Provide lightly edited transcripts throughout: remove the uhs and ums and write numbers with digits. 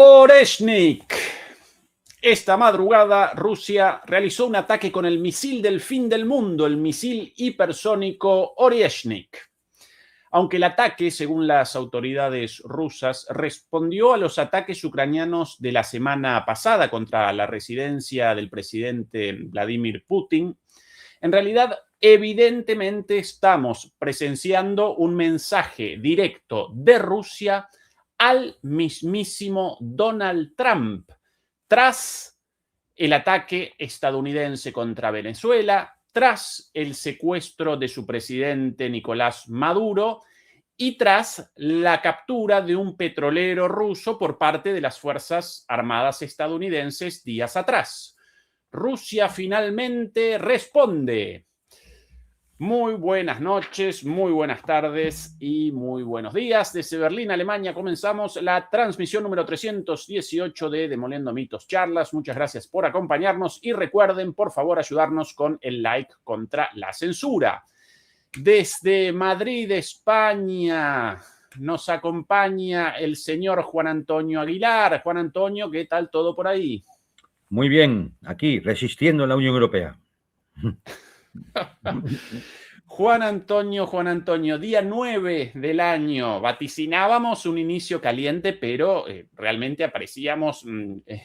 Oreshnik. Esta madrugada, Rusia realizó un ataque con el misil del fin del mundo, el misil hipersónico Oreshnik. Aunque el ataque, según las autoridades rusas, respondió a los ataques ucranianos de la semana pasada contra la residencia del presidente Vladimir Putin, en realidad, evidentemente estamos presenciando un mensaje directo de Rusia al mismísimo Donald Trump, tras el ataque estadounidense contra Venezuela, tras el secuestro de su presidente Nicolás Maduro y tras la captura de un petrolero ruso por parte de las Fuerzas Armadas estadounidenses días atrás. Rusia finalmente responde. Muy buenas noches, muy buenas tardes y muy buenos días. Desde Berlín, Alemania, comenzamos la transmisión número 318 de Demoliendo Mitos Charlas. Muchas gracias por acompañarnos y recuerden, por favor, ayudarnos con el like contra la censura. Desde Madrid, España, nos acompaña el señor Juan Antonio Aguilar. Juan Antonio, ¿qué tal todo por ahí? Muy bien, aquí, resistiendo en la Unión Europea. Juan Antonio, día 9 del año, vaticinábamos un inicio caliente, pero realmente aparecíamos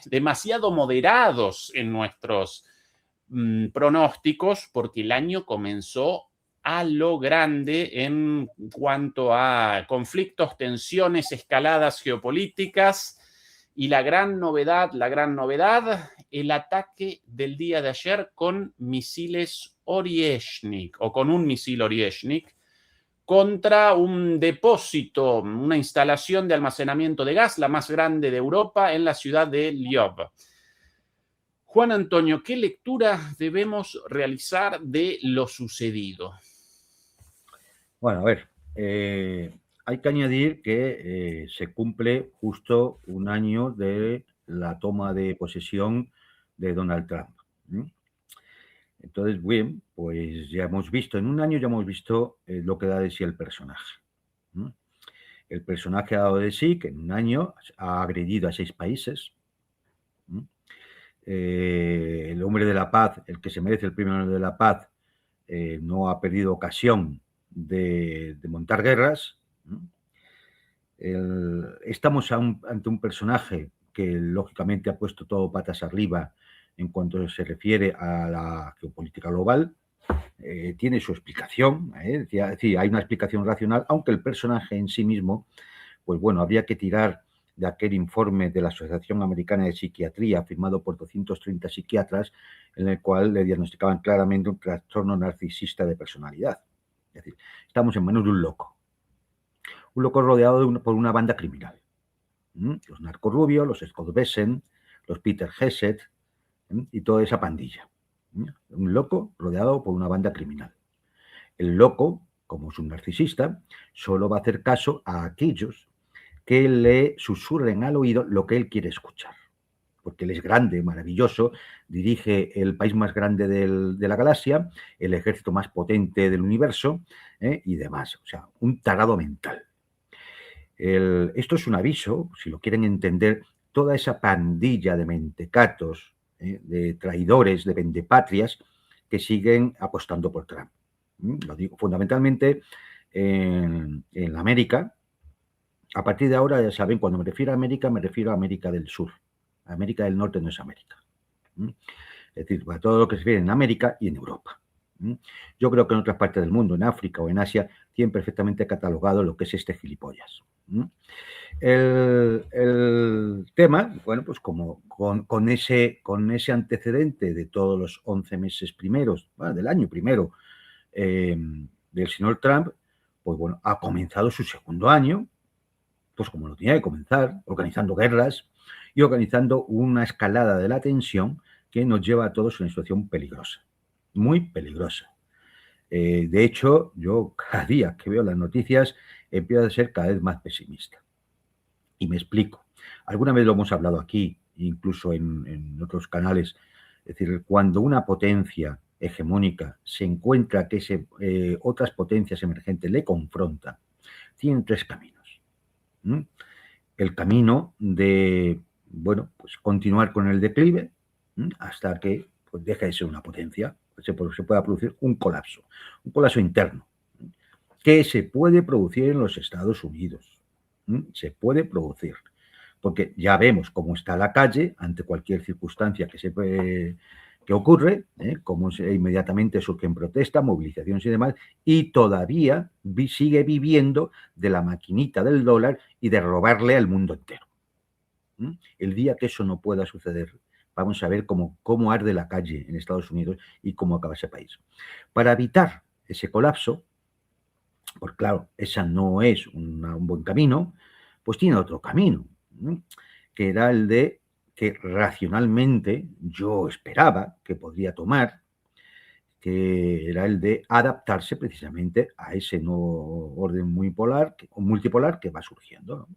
demasiado moderados en nuestros pronósticos, porque el año comenzó a lo grande en cuanto a conflictos, tensiones, escaladas geopolíticas. Y la gran novedad, el ataque del día de ayer con misiles Oreshnik, o con un misil Oreshnik, contra un depósito, una instalación de almacenamiento de gas, la más grande de Europa, en la ciudad de Lviv. Juan Antonio, ¿qué lectura debemos realizar de lo sucedido? Bueno, a ver, hay que añadir que se cumple justo un año de la toma de posesión de Donald Trump. Entonces, bien, pues ya hemos visto, en un año ya hemos visto lo que da de sí el personaje. El personaje ha dado de sí que en un año ha agredido a 6 países. El hombre de la paz, el que se merece el premio Nobel de la Paz, no ha perdido ocasión de montar guerras. Estamos ante un personaje que lógicamente ha puesto todo patas arriba en cuanto se refiere a la geopolítica global. Tiene su explicación, es decir, hay una explicación racional, aunque el personaje en sí mismo, pues bueno, habría que tirar de aquel informe de la Asociación Americana de Psiquiatría firmado por 230 psiquiatras, en el cual le diagnosticaban claramente un trastorno narcisista de personalidad. Es decir, estamos en manos de un loco rodeado por una banda criminal. Los narcorrubios, los Scott Bessent, los Peter Hesed y toda esa pandilla. Un loco rodeado por una banda criminal. El loco, como es un narcisista, solo va a hacer caso a aquellos que le susurren al oído lo que él quiere escuchar. Porque él es grande, maravilloso, dirige el país más grande de la galaxia, el ejército más potente del universo y demás. O sea, un tarado mental. Esto es un aviso, si lo quieren entender, toda esa pandilla de mentecatos, de traidores, de vendepatrias, que siguen apostando por Trump. Lo digo fundamentalmente en América. A partir de ahora, ya saben, cuando me refiero a América del Sur. América del Norte no es América. Es decir, para todo lo que se refiere en América y en Europa. Yo creo que en otras partes del mundo, en África o en Asia, tienen perfectamente catalogado lo que es este gilipollas. El tema, bueno, pues como con ese antecedente de todos los 11 meses primeros, bueno, del año primero del señor Trump, pues bueno, ha comenzado su segundo año, pues como lo tenía que comenzar, organizando guerras y organizando una escalada de la tensión que nos lleva a todos a una situación peligrosa, muy peligrosa. De hecho, yo cada día que veo las noticias empiezo a ser cada vez más pesimista. Y me explico. Alguna vez lo hemos hablado aquí, incluso en otros canales. Es decir, cuando una potencia hegemónica se encuentra que otras potencias emergentes le confrontan, tienen 3 caminos. el camino de, bueno, pues continuar con el declive hasta que pues, deje de ser una potencia, se pueda producir un colapso interno, que se puede producir en los Estados Unidos. Se puede producir, porque ya vemos cómo está la calle ante cualquier circunstancia que ocurre, cómo inmediatamente surgen protestas, movilizaciones y demás, y todavía sigue viviendo de la maquinita del dólar y de robarle al mundo entero. El día que eso no pueda suceder, vamos a ver cómo arde la calle en Estados Unidos y cómo acaba ese país. Para evitar ese colapso, pues claro, esa no es un buen camino, pues tiene otro camino, que era el de que racionalmente yo esperaba que podría tomar, que era el de adaptarse precisamente a ese nuevo orden multipolar que va surgiendo, ¿no?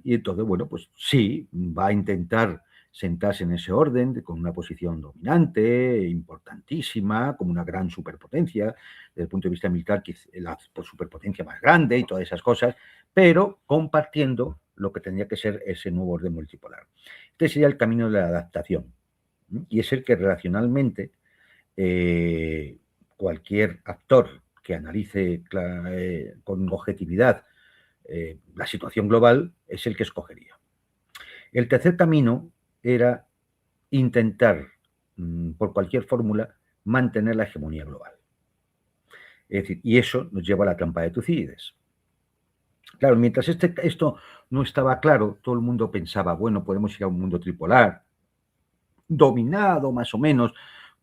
Y entonces, bueno, pues sí, va a intentar sentarse en ese orden con una posición dominante, importantísima, como una gran superpotencia, desde el punto de vista militar, que es la superpotencia más grande y todas esas cosas, pero compartiendo lo que tendría que ser ese nuevo orden multipolar. Este sería el camino de la adaptación, y es el que racionalmente cualquier actor que analice con objetividad la situación global es el que escogería. El tercer camino era intentar, por cualquier fórmula, mantener la hegemonía global. Es decir, y eso nos lleva a la trampa de Tucídides. Claro, mientras esto no estaba claro, todo el mundo pensaba, bueno, podemos ir a un mundo tripolar, dominado más o menos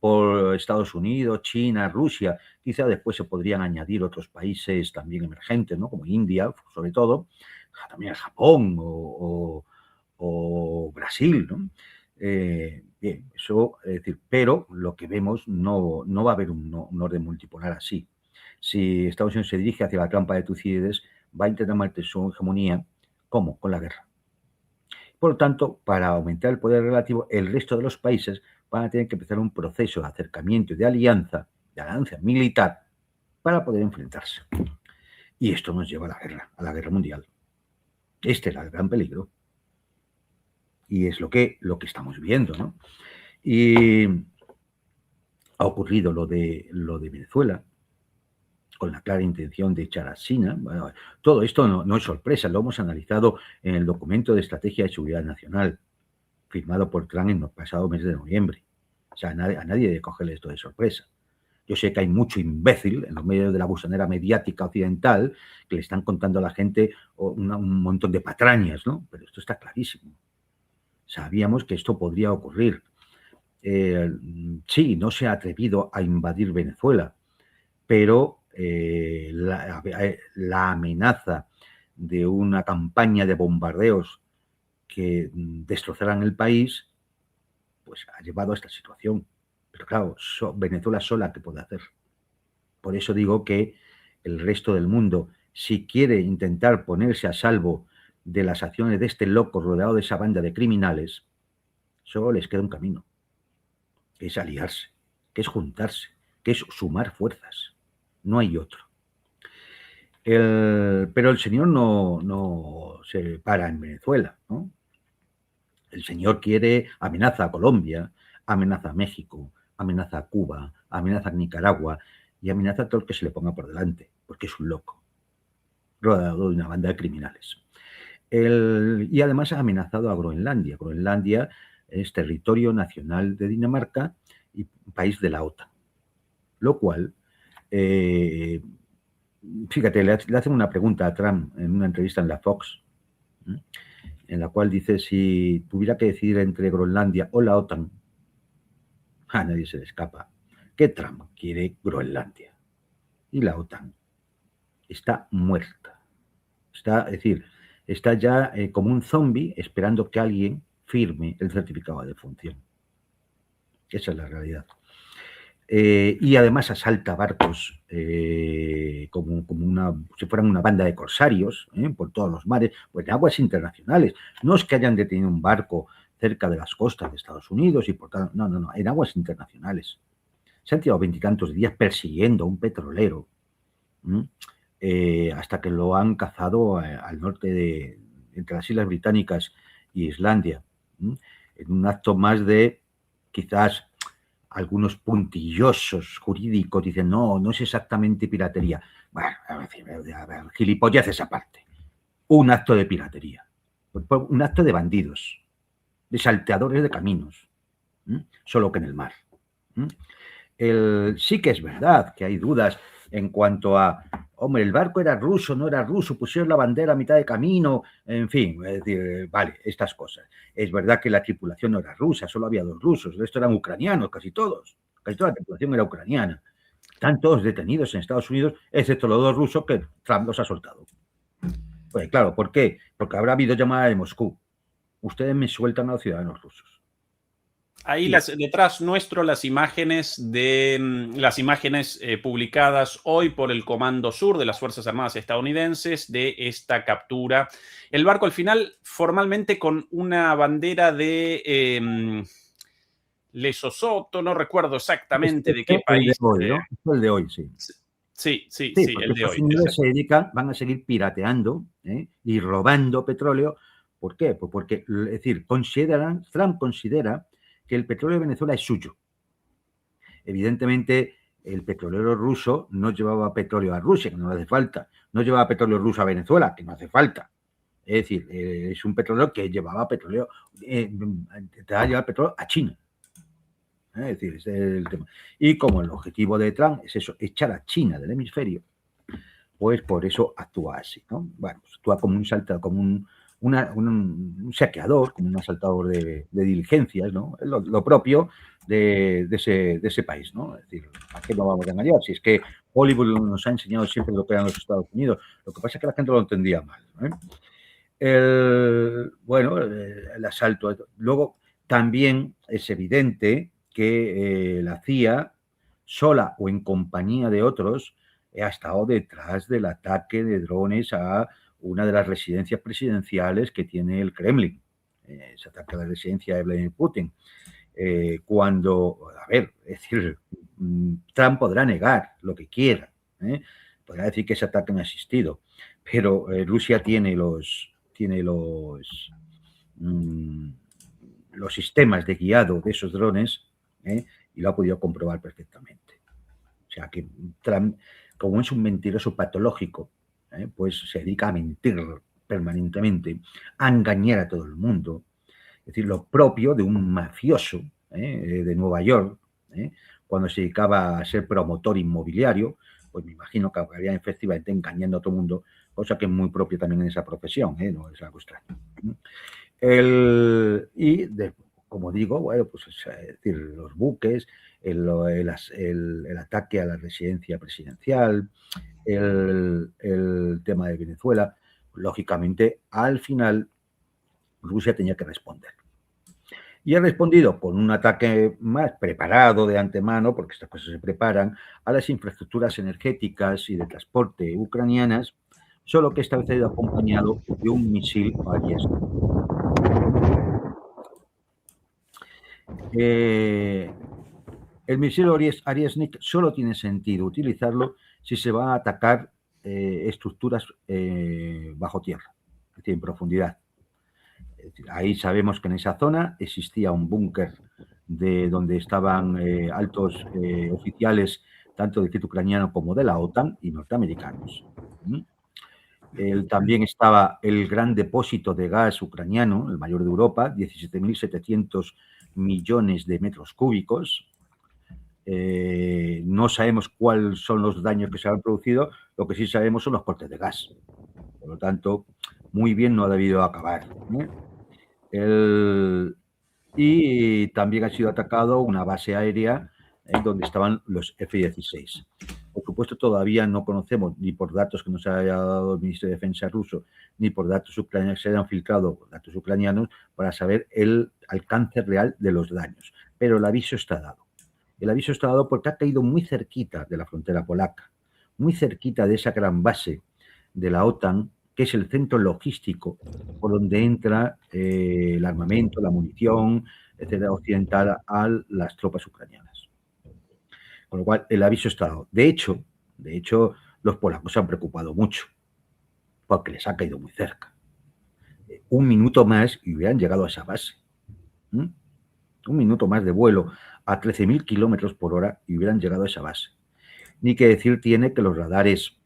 por Estados Unidos, China, Rusia. Quizá después se podrían añadir otros países también emergentes, ¿no? Como India, sobre todo, también Japón o Brasil, ¿no? Bien, eso es decir, pero lo que vemos no va a haber un orden multipolar así. Si Estados Unidos se dirige hacia la trampa de Tucídides, va a intentar mantener su hegemonía, ¿cómo? Con la guerra. Por lo tanto, para aumentar el poder relativo, el resto de los países van a tener que empezar un proceso de acercamiento y de alianza militar, para poder enfrentarse. Y esto nos lleva a la guerra mundial. Este era el gran peligro. Y es lo que estamos viendo, ¿no? Y ha ocurrido lo de Venezuela, con la clara intención de echar a China. Bueno, todo esto no es sorpresa, lo hemos analizado en el documento de Estrategia de Seguridad Nacional, firmado por Trump en el pasado mes de noviembre. O sea, a nadie debe cogerle esto de sorpresa. Yo sé que hay mucho imbécil en los medios de la busanera mediática occidental que le están contando a la gente un montón de patrañas, ¿no? Pero esto está clarísimo. Sabíamos que esto podría ocurrir. Sí, no se ha atrevido a invadir Venezuela, pero la amenaza de una campaña de bombardeos que destrozaran el país, pues ha llevado a esta situación. Pero claro, Venezuela sola, ¿qué puede hacer? Por eso digo que el resto del mundo, si quiere intentar ponerse a salvo de las acciones de este loco rodeado de esa banda de criminales, solo les queda un camino, que es aliarse, que es juntarse, que es sumar fuerzas. No hay otro. Pero el señor no se para en Venezuela, ¿no? El señor amenaza a Colombia, amenaza a México, amenaza a Cuba, amenaza a Nicaragua y amenaza a todo el que se le ponga por delante, porque es un loco, rodeado de una banda de criminales. Y además ha amenazado a Groenlandia. Groenlandia es territorio nacional de Dinamarca y país de la OTAN. Lo cual, fíjate, le hacen una pregunta a Trump en una entrevista en la Fox, en la cual dice, si tuviera que decidir entre Groenlandia o la OTAN, a nadie se le escapa que Trump quiere Groenlandia. Y la OTAN está muerta. Es decir, está ya como un zombie esperando que alguien firme el certificado de defunción. Esa es la realidad. Y además asalta barcos como si fueran una banda de corsarios por todos los mares, pues en aguas internacionales. No es que hayan detenido un barco cerca de las costas de Estados Unidos y por tanto, no, en aguas internacionales. Se han tirado 20 y tantos días persiguiendo a un petrolero hasta que lo han cazado al norte entre las Islas Británicas y Islandia, en un acto más de quizás algunos puntillosos jurídicos dicen no es exactamente piratería. Bueno, a ver, gilipollas esa parte. Un acto de piratería, un acto de bandidos, de salteadores de caminos, solo que en el mar. Sí que es verdad que hay dudas en cuanto a, hombre, el barco era ruso, no era ruso, pusieron la bandera a mitad de camino, en fin, es decir, vale, estas cosas. Es verdad que la tripulación no era rusa, solo había 2 rusos, el resto eran ucranianos, casi todos, casi toda la tripulación era ucraniana. Están todos detenidos en Estados Unidos, excepto los 2 rusos que Trump los ha soltado. Pues claro, ¿por qué? Porque habrá habido llamada de Moscú. Ustedes me sueltan a los ciudadanos rusos. Ahí detrás nuestro las imágenes publicadas hoy por el Comando Sur de las Fuerzas Armadas estadounidenses de esta captura. El barco al final formalmente con una bandera de Lesosoto, no recuerdo exactamente de qué país. El de hoy, sí. Sí, el de hoy. Van a seguir pirateando y robando petróleo. ¿Por qué? Pues porque, es decir, Trump considera que el petróleo de Venezuela es suyo. Evidentemente, el petrolero ruso no llevaba petróleo a Rusia, que no le hace falta. No llevaba petróleo ruso a Venezuela, que no hace falta. Es decir, es un petróleo que llevaba petróleo, petróleo a China. Es decir, ese es el tema. Y como el objetivo de Trump es eso, echar a China del hemisferio, pues por eso actúa así, ¿no? Bueno, pues actúa como un saltador, como un saqueador, como un asaltador de diligencias, ¿no? Lo propio de ese país, ¿no? Es decir, ¿a qué no vamos a engañar? Si es que Hollywood nos ha enseñado siempre lo que eran los Estados Unidos, lo que pasa es que la gente lo entendía mal, ¿no? El asalto. Luego, también es evidente que la CIA, sola o en compañía de otros, ha estado detrás del ataque de drones a una de las residencias presidenciales que tiene el Kremlin. Ese ataque a la residencia de Vladimir Putin. Es decir, Trump podrá negar lo que quiera, podrá decir que ese ataque no ha existido, pero Rusia tiene los sistemas de guiado de esos drones y lo ha podido comprobar perfectamente. O sea que Trump, como es un mentiroso patológico, pues se dedica a mentir permanentemente, a engañar a todo el mundo. Es decir, lo propio de un mafioso de Nueva York, cuando se dedicaba a ser promotor inmobiliario, pues me imagino que acabaría efectivamente engañando a todo el mundo, cosa que es muy propia también en esa profesión, no es algo extraño. Como digo, bueno, pues es decir, los buques, el ataque a la residencia presidencial, el tema de Venezuela, lógicamente, al final, Rusia tenía que responder. Y ha respondido con un ataque más preparado de antemano, porque estas cosas se preparan, a las infraestructuras energéticas y de transporte ucranianas, solo que esta vez ha ido acompañado de un misil Ariesnik. El misil Ariesnik solo tiene sentido utilizarlo si se va a atacar estructuras bajo tierra, es decir, en profundidad. Ahí sabemos que en esa zona existía un búnker donde estaban altos oficiales, tanto del ejército ucraniano como de la OTAN y norteamericanos. También estaba el gran depósito de gas ucraniano, el mayor de Europa, 17.700 millones de metros cúbicos. No sabemos cuáles son los daños que se han producido, lo que sí sabemos son los cortes de gas. Por lo tanto, muy bien no ha debido acabar. Y también ha sido atacado una base aérea donde estaban los F-16. Por supuesto, todavía no conocemos, ni por datos que nos haya dado el ministro de Defensa ruso, ni por datos ucranianos que se hayan filtrado, datos ucranianos, para saber el alcance real de los daños. Pero el aviso está dado. El aviso está dado porque ha caído muy cerquita de la frontera polaca, muy cerquita de esa gran base de la OTAN, que es el centro logístico por donde entra el armamento, la munición, etcétera, occidental a las tropas ucranianas. Con lo cual, el aviso está dado. De hecho, los polacos se han preocupado mucho, porque les ha caído muy cerca. Un minuto más y hubieran llegado a esa base. Un minuto más de vuelo a 13.000 kilómetros por hora y hubieran llegado a esa base. Ni que decir tiene que los radares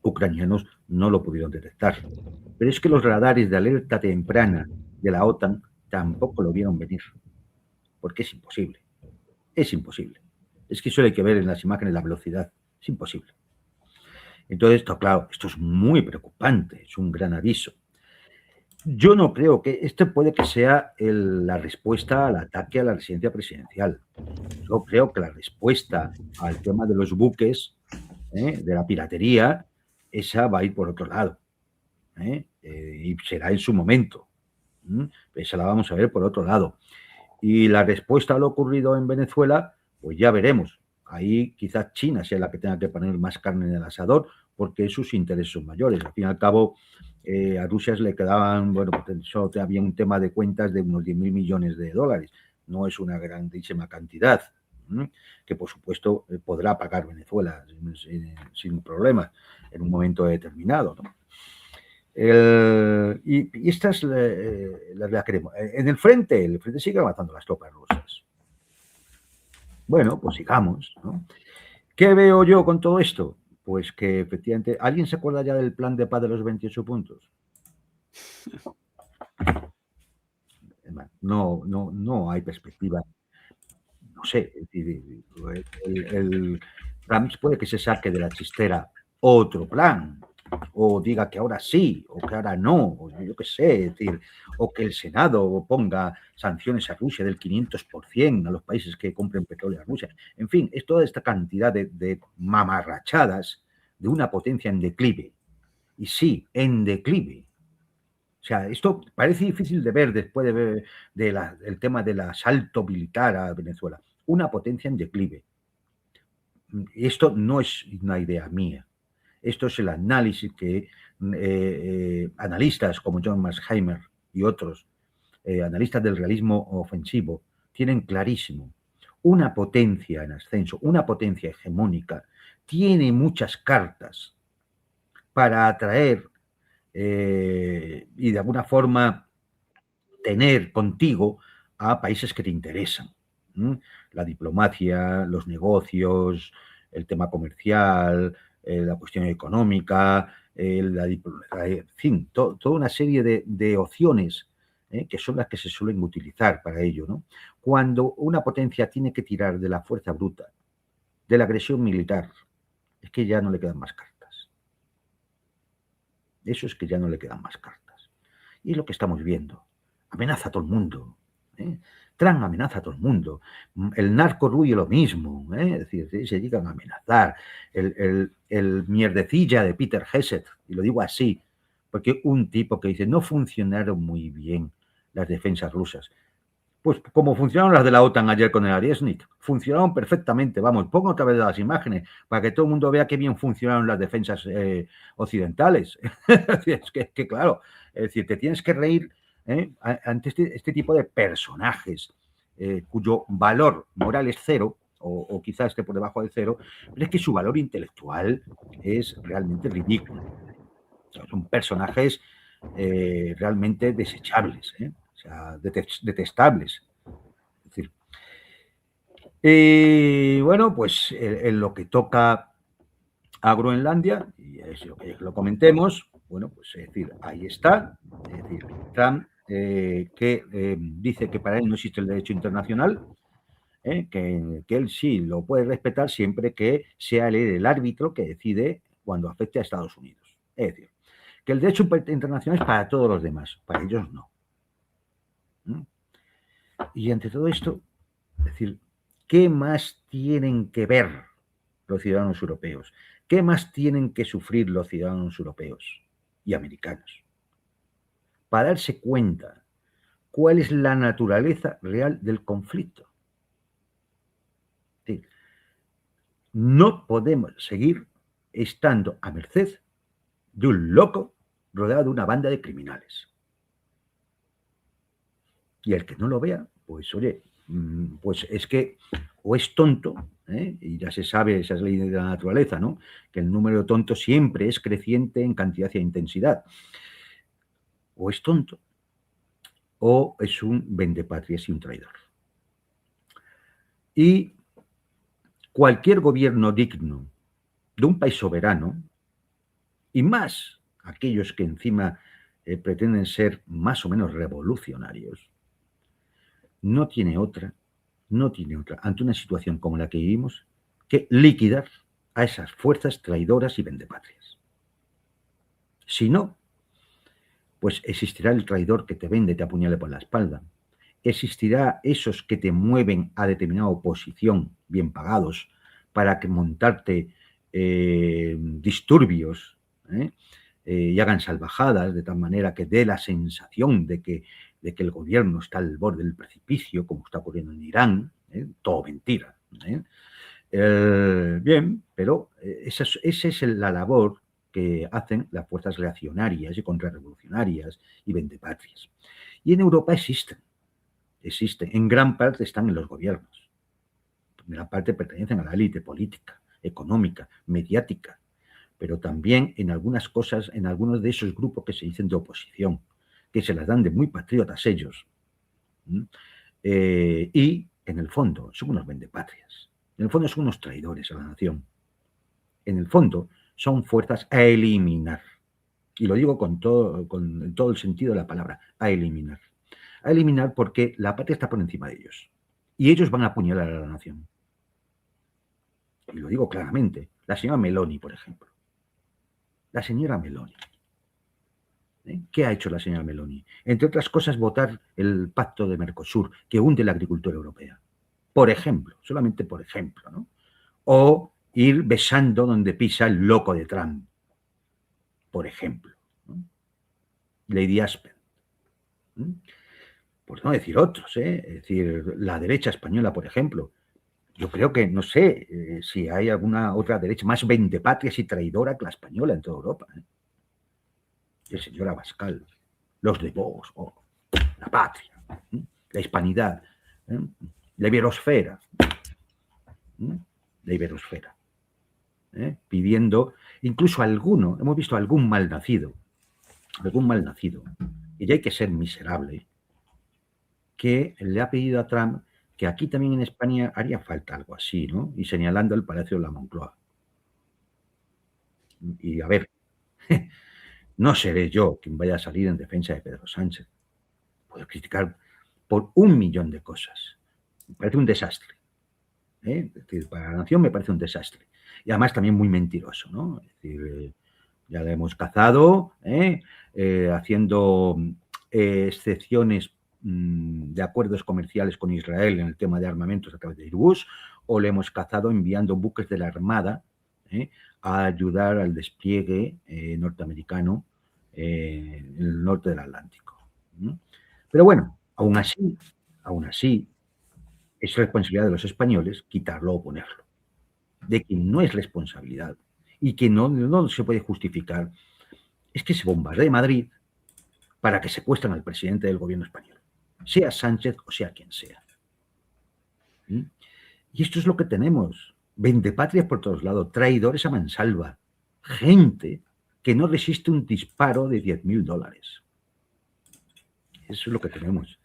ucranianos no lo pudieron detectar. Pero es que los radares de alerta temprana de la OTAN tampoco lo vieron venir. Porque es imposible. Es imposible. Es que solo hay que ver en las imágenes la velocidad. Es imposible. Entonces, claro, esto es muy preocupante. Es un gran aviso. Yo no creo que esto puede que sea la respuesta al ataque a la residencia presidencial. Yo creo que la respuesta al tema de los buques, de la piratería, esa va a ir por otro lado. Y será en su momento. Esa la vamos a ver por otro lado. Y la respuesta a lo ocurrido en Venezuela, pues ya veremos. Ahí quizás China sea la que tenga que poner más carne en el asador, porque sus intereses son mayores. Al fin y al cabo, a Rusia le quedaban, bueno, solo había un tema de cuentas de unos 10.000 millones de dólares. No es una grandísima cantidad, que por supuesto podrá pagar Venezuela sin problema en un momento determinado, ¿no? Y esta es la queremos. En el frente sigue avanzando las tropas rusas. Bueno, pues sigamos, ¿no? ¿Qué veo yo con todo esto? Pues que efectivamente, ¿alguien se acuerda ya del plan de paz de los 28 puntos? No hay perspectiva. No sé, es decir, el Trump puede que se saque de la chistera otro plan, o diga que ahora sí, o que ahora no, o yo qué sé, es decir, o que el Senado ponga sanciones a Rusia del 500% a los países que compren petróleo a Rusia. En fin, es toda esta cantidad de mamarrachadas de una potencia en declive. Y sí, en declive. O sea, esto parece difícil de ver después de ver del tema del asalto militar a Venezuela. Una potencia en declive. Esto no es una idea mía. Esto es el análisis que analistas como John Mearsheimer y otros analistas del realismo ofensivo tienen clarísimo. Una potencia en ascenso, una potencia hegemónica, tiene muchas cartas para atraer y de alguna forma tener contigo a países que te interesan. La diplomacia, los negocios, el tema comercial, la cuestión económica, en fin, toda una serie de opciones que son las que se suelen utilizar para ello, ¿no? Cuando una potencia tiene que tirar de la fuerza bruta, de la agresión militar, es que ya no le quedan más cartas. Eso es que ya no le quedan más cartas. Y es lo que estamos viendo. Amenaza a todo el mundo. Trump amenaza a todo el mundo. El narco ruye lo mismo. Es decir, se llegan a amenazar. El mierdecilla de Peter Hegseth, y lo digo así, porque un tipo que dice, no funcionaron muy bien las defensas rusas. Pues como funcionaron las de la OTAN ayer con el Ariesnik, funcionaron perfectamente. Vamos, pongo otra vez las imágenes para que todo el mundo vea qué bien funcionaron las defensas occidentales. Es que claro, es decir, te tienes que reír ante este tipo de personajes cuyo valor moral es cero, o quizás esté por debajo de cero, pero es que su valor intelectual es realmente ridículo. O sea, son personajes realmente desechables, o sea, detestables. Es decir, bueno, pues en lo que toca a Groenlandia, y es lo que lo comentemos, bueno, pues es decir, ahí está, es decir, Trump que dice que para él no existe el derecho internacional, que él sí lo puede respetar siempre que sea él el árbitro que decide cuando afecte a Estados Unidos. Es decir, que el derecho internacional es para todos los demás, para ellos no. Y ante todo esto, es decir, ¿qué más tienen que ver los ciudadanos europeos? ¿Qué más tienen que sufrir los ciudadanos europeos y americanos para darse cuenta cuál es la naturaleza real del conflicto? Sí. No podemos seguir estando a merced de un loco rodeado de una banda de criminales. Y el que no lo vea, pues oye, pues es que o es tonto, Y ya se sabe, esa es la ley de la naturaleza, ¿no? Que el número de tontos siempre es creciente en cantidad e intensidad. O es tonto, o es un vendepatrias y un traidor. Y cualquier gobierno digno de un país soberano, y más aquellos que encima pretenden ser más o menos revolucionarios, no tiene otra, ante una situación como la que vivimos, que liquidar a esas fuerzas traidoras y vendepatrias. Si no, pues existirá el traidor que te vende y te apuñale por la espalda. Existirá esos que te mueven a determinada oposición, bien pagados, para que montarte disturbios y hagan salvajadas, de tal manera que dé la sensación de que el gobierno está al borde del precipicio, como está ocurriendo en Irán, todo mentira. Bien, pero esa es la labor que hacen las fuerzas reaccionarias y contrarrevolucionarias y vendepatrias. Y en Europa existen, en gran parte están en los gobiernos, en gran parte pertenecen a la élite política, económica, mediática, pero también en algunas cosas, en algunos de esos grupos que se dicen de oposición, que se las dan de muy patriotas ellos, y en el fondo son unos vendepatrias, en el fondo son unos traidores a la nación, en el fondo son fuerzas a eliminar, y lo digo con todo el sentido de la palabra, a eliminar porque la patria está por encima de ellos, y ellos van a apuñalar a la nación. Y lo digo claramente, la señora Meloni, por ejemplo. La señora Meloni. ¿Qué ha hecho la señora Meloni? Entre otras cosas, votar el pacto de Mercosur, que hunde la agricultura europea. Por ejemplo, solamente por ejemplo, ¿no? O ir besando donde pisa el loco de Trump. Por ejemplo, ¿no? Lady Aspen. Por no decir otros, Es decir, la derecha española, por ejemplo. Yo creo que, no sé si hay alguna otra derecha más vendepatrias y traidora que la española en toda Europa. El señor Abascal, los de Vox, la patria, la hispanidad, la iberosfera, pidiendo, incluso hemos visto algún malnacido, y ya hay que ser miserable, que le ha pedido a Trump que aquí también en España haría falta algo así, ¿no? Y señalando el Palacio de la Moncloa. Y a ver, no seré yo quien vaya a salir en defensa de Pedro Sánchez. Puedo criticar por 1.000.000 de cosas. Me parece un desastre. Es decir, para la nación me parece un desastre. Y además también muy mentiroso, ¿no? Es decir, ya le hemos cazado, haciendo excepciones de acuerdos comerciales con Israel en el tema de armamentos a través de Airbus, o le hemos cazado enviando buques de la Armada a ayudar al despliegue norteamericano en el norte del Atlántico. Pero bueno, aún así, es responsabilidad de los españoles quitarlo o ponerlo. De quien no es responsabilidad y que no se puede justificar es que se bombardee Madrid para que secuestren al presidente del gobierno español, sea Sánchez o sea quien sea. Y esto es lo que tenemos. Vendepatrias por todos lados, traidores a mansalva, gente que no resiste un disparo de $10.000. Eso es lo que tenemos.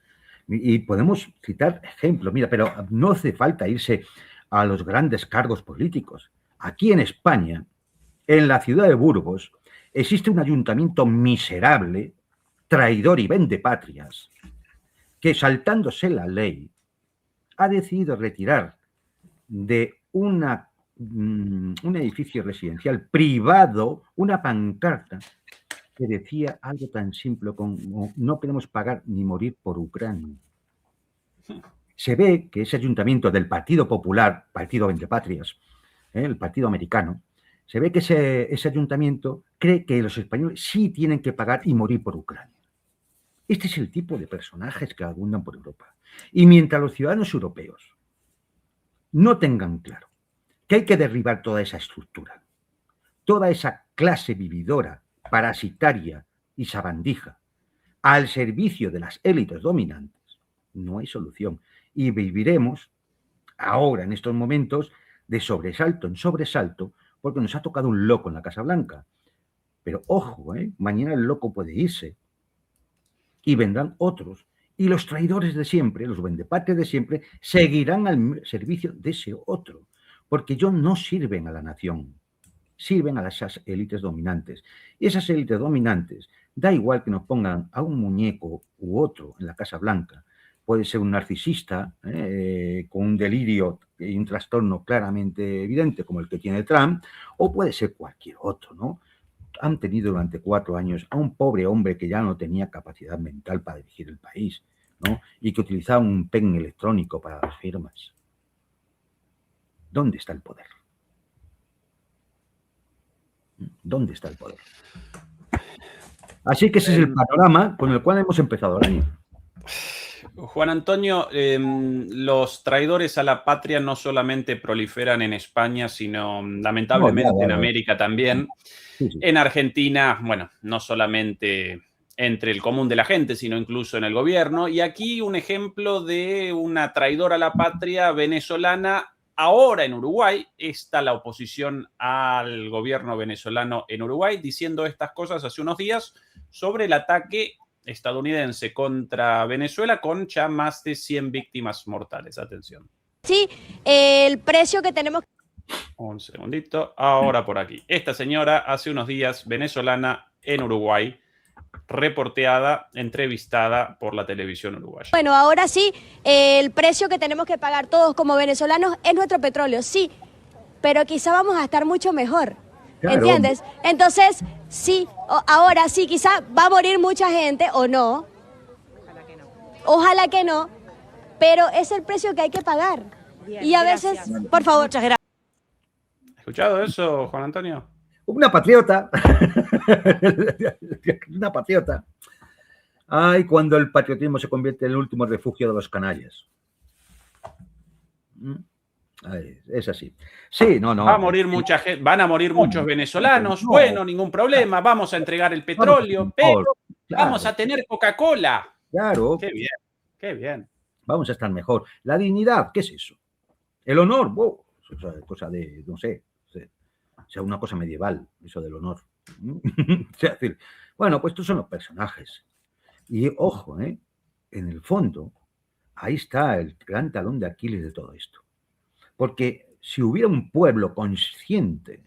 Y podemos citar ejemplos, mira, pero no hace falta irse a los grandes cargos políticos. Aquí en España, en la ciudad de Burgos, existe un ayuntamiento miserable, traidor y vendepatrias, que saltándose la ley, ha decidido retirar de un edificio residencial privado una pancarta que decía algo tan simple como no queremos pagar ni morir por Ucrania. Se ve que ese ayuntamiento del Partido Popular, Partido Vendepatrias, el partido americano, se ve que ese ayuntamiento cree que los españoles sí tienen que pagar y morir por Ucrania. Este es el tipo de personajes que abundan por Europa. Y mientras los ciudadanos europeos no tengan claro que hay que derribar toda esa estructura, toda esa clase vividora, parasitaria y sabandija, al servicio de las élites dominantes, no hay solución. Y viviremos ahora, en estos momentos, de sobresalto en sobresalto, porque nos ha tocado un loco en la Casa Blanca. Pero ojo, mañana el loco puede irse y vendrán otros. Y los traidores de siempre, los vendepatrias de siempre, seguirán al servicio de ese otro, porque ellos no sirven a la nación, sirven a esas élites dominantes. Y esas élites dominantes, da igual que nos pongan a un muñeco u otro en la Casa Blanca, puede ser un narcisista con un delirio y un trastorno claramente evidente como el que tiene Trump, o puede ser cualquier otro, ¿no? Han tenido durante 4 años a un pobre hombre que ya no tenía capacidad mental para dirigir el país, ¿no? Y que utilizaba un pen electrónico para las firmas. ¿Dónde está el poder? ¿Dónde está el poder? Así que ese es el panorama con el cual hemos empezado el año. Juan Antonio, los traidores a la patria no solamente proliferan en España, sino lamentablemente en América también. Sí. En Argentina, bueno, no solamente entre el común de la gente, sino incluso en el gobierno. Y aquí un ejemplo de una traidora a la patria venezolana. Ahora en Uruguay está la oposición al gobierno venezolano en Uruguay diciendo estas cosas hace unos días sobre el ataque estadounidense contra Venezuela con ya más de 100 víctimas mortales. Atención. Sí, el precio que tenemos... Un segundito. Ahora por aquí. Esta señora hace unos días, venezolana en Uruguay, reporteada, entrevistada por la televisión uruguaya. Bueno, ahora sí, el precio que tenemos que pagar todos como venezolanos es nuestro petróleo, sí, pero quizá vamos a estar mucho mejor, claro. ¿Entiendes? Entonces, sí, ahora sí, quizá va a morir mucha gente o no. Ojalá que no, pero es el precio que hay que pagar. Bien, y a veces, por favor, muchas gracias. ¿Escuchado eso, Juan Antonio? Una patriota. Una patriota. Ay, cuando el patriotismo se convierte en el último refugio de los canallas. Ay, es así. Sí, no. Va a morir mucha gente, van a morir muchos venezolanos. No, bueno, ningún problema. Vamos a entregar el petróleo, pero vamos a tener Coca-Cola. Claro. Qué bien, qué bien. Vamos a estar mejor. La dignidad, ¿qué es eso? El honor, eso es cosa de, no sé. O sea, una cosa medieval, eso del honor. Es decir, bueno, pues estos son los personajes. Y ojo, en el fondo, ahí está el gran talón de Aquiles de todo esto. Porque si hubiera un pueblo consciente,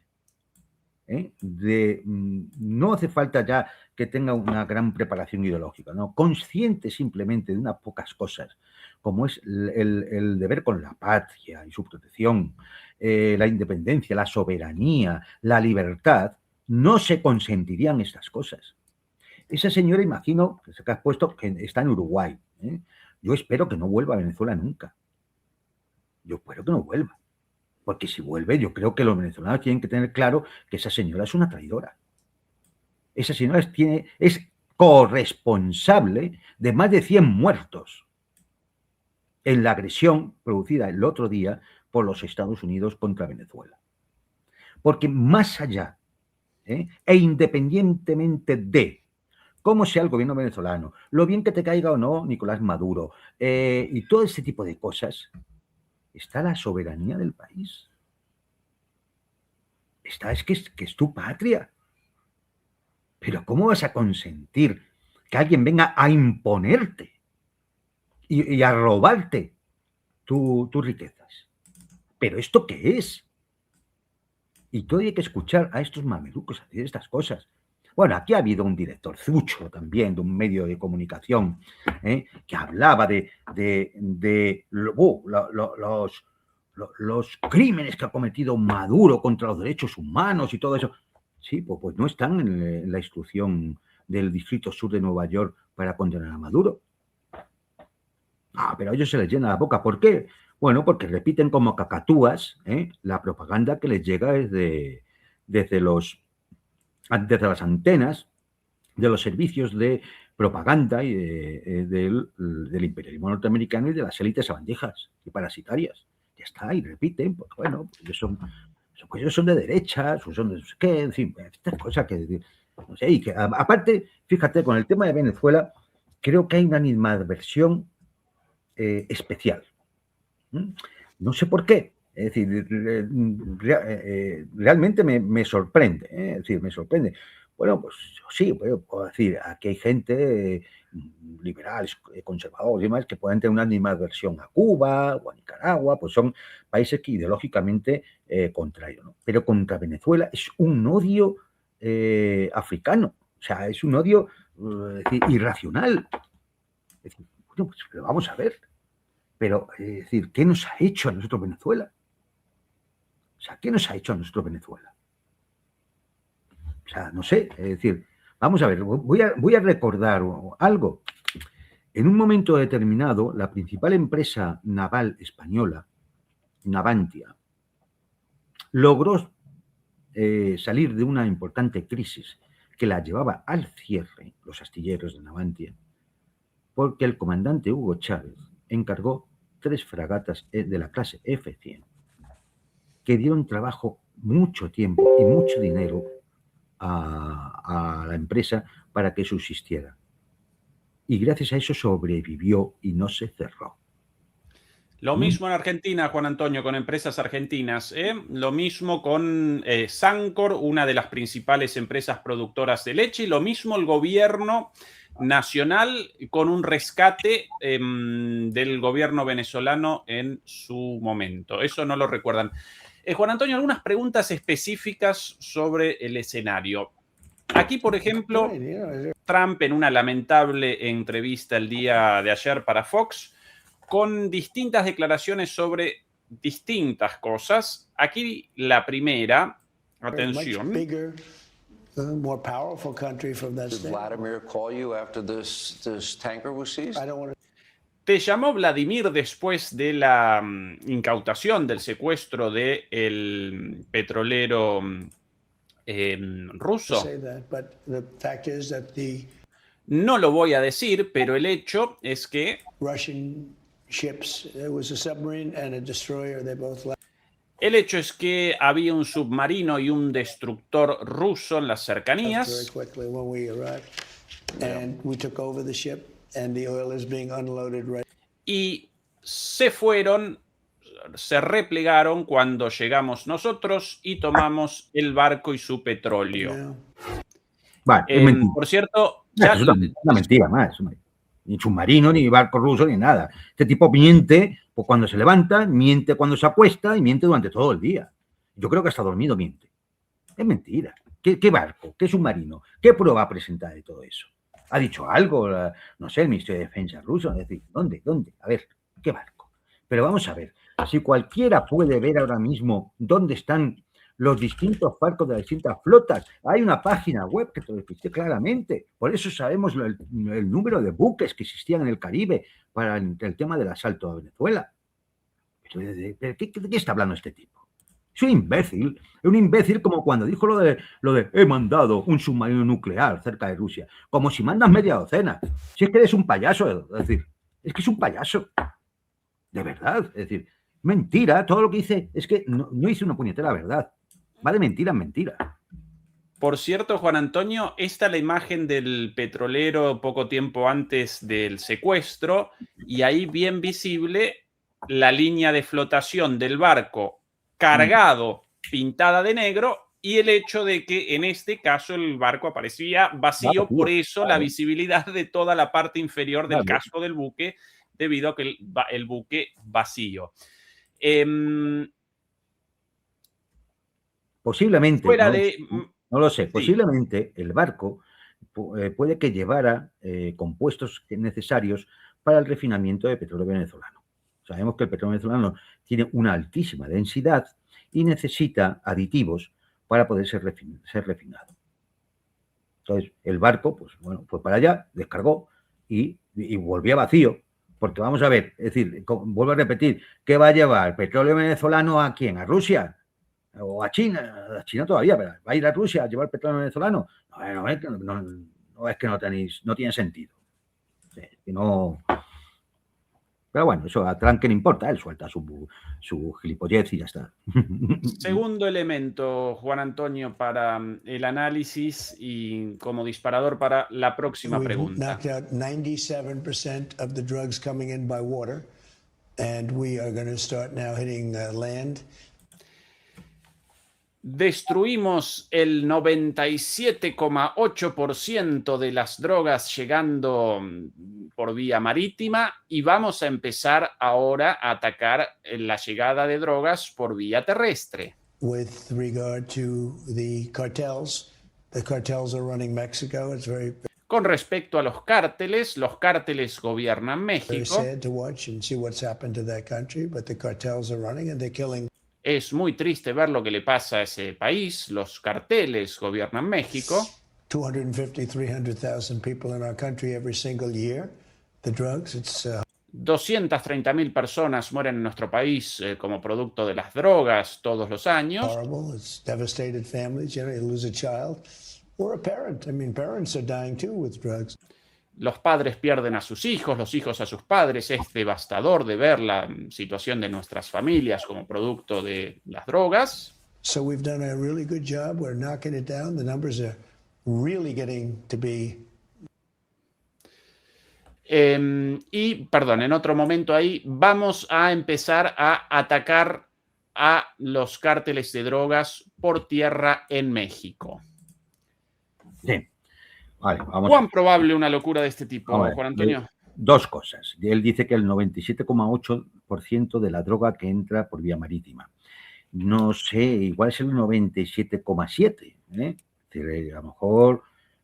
no hace falta ya que tenga una gran preparación ideológica, ¿no? Consciente simplemente de unas pocas cosas, como es el deber con la patria y su protección, la independencia, la soberanía, la libertad, no se consentirían estas cosas. Esa señora, imagino, que se ha puesto, que está en Uruguay. Yo espero que no vuelva a Venezuela nunca. Yo espero que no vuelva. Porque si vuelve, yo creo que los venezolanos tienen que tener claro que esa señora es una traidora. Esa señora es corresponsable de más de 100 muertos en la agresión producida el otro día por los Estados Unidos contra Venezuela. Porque más allá, e independientemente de cómo sea el gobierno venezolano, lo bien que te caiga o no Nicolás Maduro, y todo ese tipo de cosas, está la soberanía del país. Es que es tu patria. Pero ¿cómo vas a consentir que alguien venga a imponerte y a robarte tus riquezas? ¿Pero esto qué es? Y todo hay que escuchar a estos mamelucos decir estas cosas. Bueno, aquí ha habido un director Zucho también, de un medio de comunicación, que hablaba de los crímenes que ha cometido Maduro contra los derechos humanos y todo eso. Sí, pues no están en la instrucción del Distrito Sur de Nueva York para condenar a Maduro. Pero a ellos se les llena la boca. ¿Por qué? Bueno, porque repiten como cacatúas la propaganda que les llega desde las antenas de los servicios de propaganda y del imperialismo norteamericano y de las élites sabandijas y parasitarias. Ya está, y repiten, pues bueno, pues ellos son de derecha, son de qué, en fin, estas cosas que, no sé, y que aparte, fíjate, con el tema de Venezuela, creo que hay una animadversión especial. No sé por qué. Es decir, realmente me sorprende, es decir, me sorprende. Bueno, pues sí, puedo decir, aquí hay gente liberales, conservadores y demás, que pueden tener una animadversión a Cuba o a Nicaragua, pues son países que ideológicamente contrarios, ¿no? Pero contra Venezuela es un odio africano, o sea, es un odio decir, irracional. Es decir, bueno, pues pero vamos a ver, pero es decir, ¿qué nos ha hecho a nosotros Venezuela? O sea, ¿qué nos ha hecho a nosotros Venezuela? O sea, no sé, es decir, vamos a ver, voy a recordar algo. En un momento determinado, la principal empresa naval española, Navantia, logró salir de una importante crisis que la llevaba al cierre, los astilleros de Navantia, porque el comandante Hugo Chávez encargó 3 fragatas de la clase F-100 que dieron trabajo, mucho tiempo y mucho dinero a la empresa para que subsistiera. Y gracias a eso sobrevivió y no se cerró. Lo mismo en Argentina, Juan Antonio, con empresas argentinas. Lo mismo con Sancor, una de las principales empresas productoras de leche. Y lo mismo el gobierno nacional con un rescate del gobierno venezolano en su momento. Eso no lo recuerdan. Juan Antonio, algunas preguntas específicas sobre el escenario. Aquí, por ejemplo, Trump en una lamentable entrevista el día de ayer para Fox, con distintas declaraciones sobre distintas cosas. Aquí la primera, atención. More powerful country from that Did Vladimir call you after this tanker was seized? ¿Te llamó Vladimir después de la incautación del secuestro del petrolero ruso? No lo voy a decir, pero el hecho es que había un submarino y un destructor ruso en las cercanías. Y se fueron, se replegaron cuando llegamos nosotros y tomamos el barco y su petróleo. Vale, por cierto, es una mentira más. Ni submarino, ni barco ruso, ni nada. Este tipo miente pues, cuando se levanta, miente cuando se acuesta y miente durante todo el día. Yo creo que hasta dormido miente. Es mentira. ¿Qué barco? ¿Qué submarino? ¿Qué prueba ha presentado de todo eso? ¿Ha dicho algo, no sé, el Ministerio de Defensa ruso? Es decir, ¿dónde? A ver, ¿qué barco? Pero vamos a ver, si cualquiera puede ver ahora mismo dónde están los distintos barcos de las distintas flotas, hay una página web que te lo expliqué claramente. Por eso sabemos el número de buques que existían en el Caribe para el tema del asalto a Venezuela. ¿De qué está hablando este tipo? Es un imbécil como cuando dijo lo de he mandado un submarino nuclear cerca de Rusia, como si mandas media docena. Si es que eres un payaso, es decir, es que es un payaso, de verdad, es decir, mentira, todo lo que dice es que no hice una puñetera verdad, va de mentira en mentira. Por cierto, Juan Antonio, esta es la imagen del petrolero poco tiempo antes del secuestro y ahí bien visible la línea de flotación del barco cargado, pintada de negro, y el hecho de que en este caso el barco aparecía vacío, por eso la visibilidad de toda la parte inferior del casco del buque, debido a que el buque vacío. Posiblemente, no lo sé, posiblemente el barco puede que llevara compuestos necesarios para el refinamiento de petróleo venezolano. Sabemos que el petróleo venezolano tiene una altísima densidad y necesita aditivos para poder ser refinado. Entonces, el barco, pues bueno, fue para allá, descargó y volvía vacío. Porque vamos a ver, es decir, vuelvo a repetir, ¿qué va a llevar? ¿Petróleo venezolano a quién? ¿A Rusia? ¿O a China? A China todavía, pero ¿va a ir a Rusia a llevar petróleo venezolano? No es que no tiene sentido. No. Pero bueno, eso a Trump que le importa, él suelta su gilipollez y ya está. Segundo elemento, Juan Antonio, para el análisis y como disparador para la próxima pregunta. 97% of the drugs coming in by water And we are going to start now hitting land. Destruimos el 97,8% de las drogas llegando por vía marítima y vamos a empezar ahora a atacar la llegada de drogas por vía terrestre. With regard to the cartels are running Mexico. It's very Con respecto a los cárteles gobiernan México. sad to watch and see what's happened to that country, but the cartels are running and they're killing. Es muy triste ver lo que le pasa a ese país. Los carteles gobiernan México. 250, 300,000 people in our country every single year. The drugs, it's 230.000 personas mueren en nuestro país como producto de las drogas todos los años. horrible. It's devastated families. You know, you lose a child or a parent. I mean, parents are dying too with drugs. Los padres pierden a sus hijos, los hijos a sus padres. Es devastador de ver la situación de nuestras familias como producto de las drogas. So we've done a really good job. We're knocking it down. The numbers are really getting to be. En otro momento ahí vamos a empezar a atacar a los cárteles de drogas por tierra en México. Sí. Vale, vamos. ¿Cuán probable una locura de este tipo, Vamos a ver, Juan Antonio? Dos cosas. Él dice que el 97,8% de la droga que entra por vía marítima. No sé, igual es el 97,7%. ¿eh? Es decir, a lo mejor,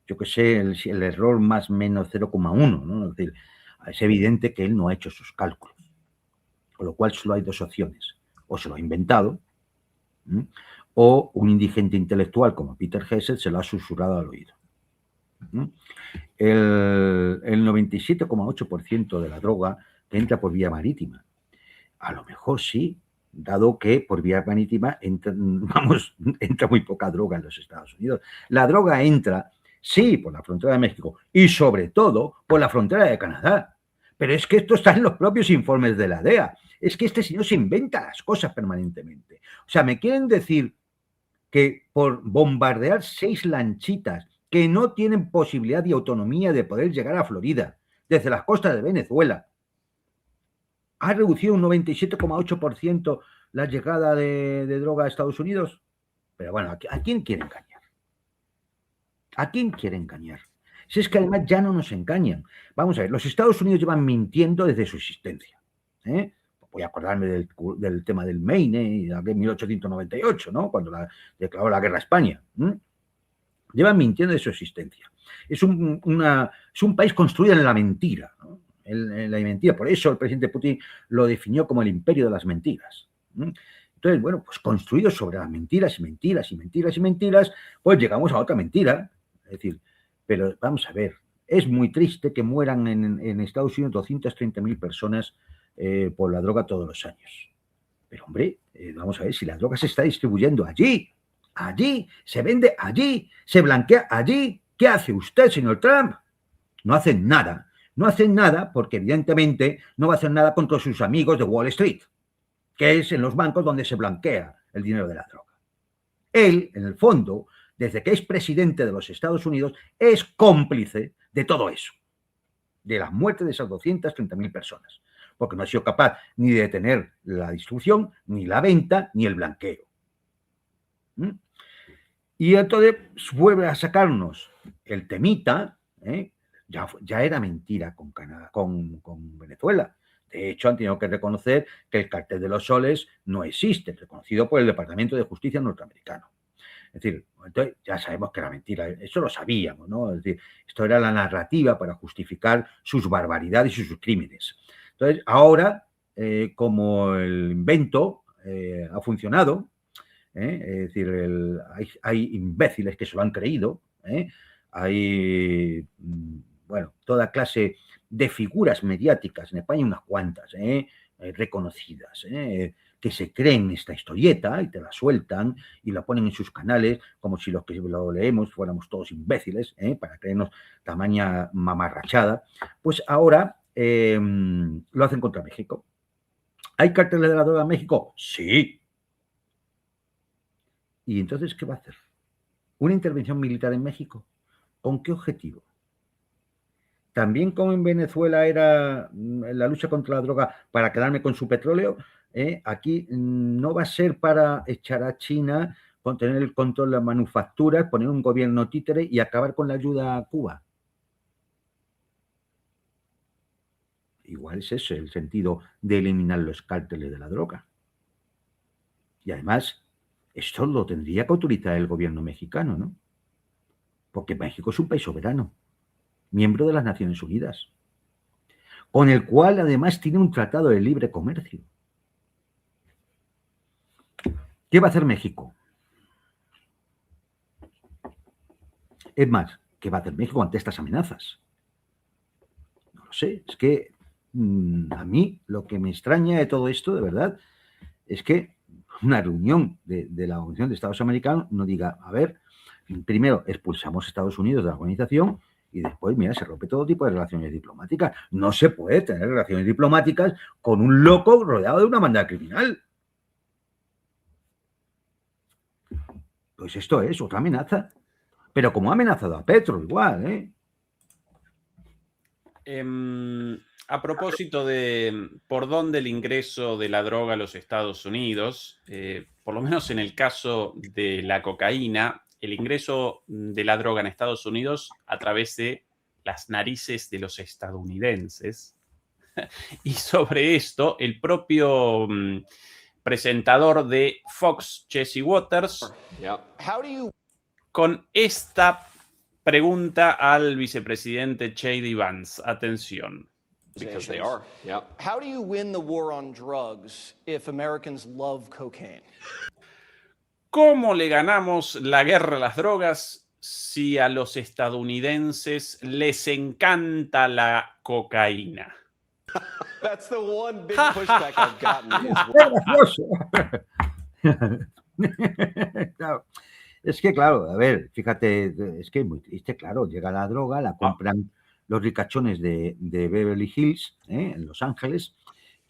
yo qué sé, el error más o menos 0,1%. ¿no? Es decir, es evidente que él no ha hecho sus cálculos. Con lo cual solo hay dos opciones. O se lo ha inventado, o un indigente intelectual como Peter Hessel se lo ha susurrado al oído. El 97,8% de la droga que entra por vía marítima. A lo mejor sí, dado que por vía marítima entra muy poca droga en los Estados Unidos. La droga entra, sí, por la frontera de México y sobre todo por la frontera de Canadá. Pero es que esto está en los propios informes de la DEA. Es que este señor se inventa las cosas permanentemente. O sea, me quieren decir que por bombardear 6 lanchitas que no tienen posibilidad de autonomía de poder llegar a Florida desde las costas de Venezuela, ha reducido un 97,8% la llegada de droga a Estados Unidos. Pero bueno, ¿a quién quiere engañar? ¿A quién quiere engañar? Si es que además ya no nos engañan. Vamos a ver, los Estados Unidos llevan mintiendo desde su existencia. Voy a acordarme del tema del Maine, en 1898, ¿no? Cuando declaró la guerra a España. Llevan mintiendo de su existencia. Es un país construido en la mentira, ¿no? En la mentira. Por eso el presidente Putin lo definió como el imperio de las mentiras. Entonces, bueno, pues construido sobre las mentiras y mentiras y mentiras y mentiras, pues llegamos a otra mentira. Es decir, pero vamos a ver, es muy triste que mueran en Estados Unidos 230.000 personas por la droga todos los años. Pero hombre, vamos a ver, si la droga se está distribuyendo allí, se vende allí, se blanquea allí, ¿qué hace usted, señor Trump? No hacen nada. No hacen nada porque evidentemente no va a hacer nada contra sus amigos de Wall Street, que es en los bancos donde se blanquea el dinero de la droga. Él, en el fondo, desde que es presidente de los Estados Unidos, es cómplice de todo eso, de la muerte de esas 230.000 personas, porque no ha sido capaz ni de detener la distribución, ni la venta, ni el blanqueo. Y entonces vuelve a sacarnos el temita, ya era mentira con Canadá, con Venezuela. De hecho, han tenido que reconocer que el cartel de los soles no existe, reconocido por el Departamento de Justicia norteamericano. Es decir, entonces ya sabemos que era mentira, eso lo sabíamos, ¿no? Es decir, esto era la narrativa para justificar sus barbaridades y sus crímenes. Entonces, ahora, como el invento ha funcionado, es decir, hay imbéciles que se lo han creído, hay, bueno, toda clase de figuras mediáticas, en España unas cuantas, reconocidas, que se creen esta historieta y te la sueltan y la ponen en sus canales como si los que lo leemos fuéramos todos imbéciles, para creernos tamaña mamarrachada. Pues ahora lo hacen contra México. ¿Hay cárteles de la droga en México? Sí. ¿Y entonces qué va a hacer? ¿Una intervención militar en México? ¿Con qué objetivo? también como en Venezuela era la lucha contra la droga para quedarme con su petróleo, aquí no va a ser para echar a China, tener el control de las manufacturas, poner un gobierno títere y acabar con la ayuda a Cuba. Igual es ese el sentido de eliminar los cárteles de la droga. Y además, esto lo tendría que autorizar el gobierno mexicano, ¿no? Porque México es un país soberano, miembro de las Naciones Unidas, con el cual además tiene un tratado de libre comercio. ¿Qué va a hacer México? Es más, ¿qué va a hacer México ante estas amenazas? No lo sé, es que a mí lo que me extraña de todo esto, de verdad, es que una reunión de la Organización de Estados Americanos no diga, a ver, primero expulsamos a Estados Unidos de la organización y después, mira, se rompe todo tipo de relaciones diplomáticas. No se puede tener relaciones diplomáticas con un loco rodeado de una banda criminal. Pues esto es otra amenaza. Pero como ha amenazado a Petro, igual, ¿eh? A propósito de por dónde el ingreso de la droga a los Estados Unidos, por lo menos en el caso de la cocaína, el ingreso de la droga en Estados Unidos a través de las narices de los estadounidenses. Y sobre esto, el propio presentador de Fox, Jesse Waters, con esta pregunta al vicepresidente J.D. Vance. Atención. Because they are. Yeah. How do you win the war on drugs if Americans love cocaine? ¿Cómo le ganamos la guerra a las drogas si a los estadounidenses les encanta la cocaína? That's the one big pushback I've gotten. Claro. Es que, claro, a ver, fíjate, es que muy triste, claro, llega la droga, la compran los ricachones de Beverly Hills, en Los Ángeles.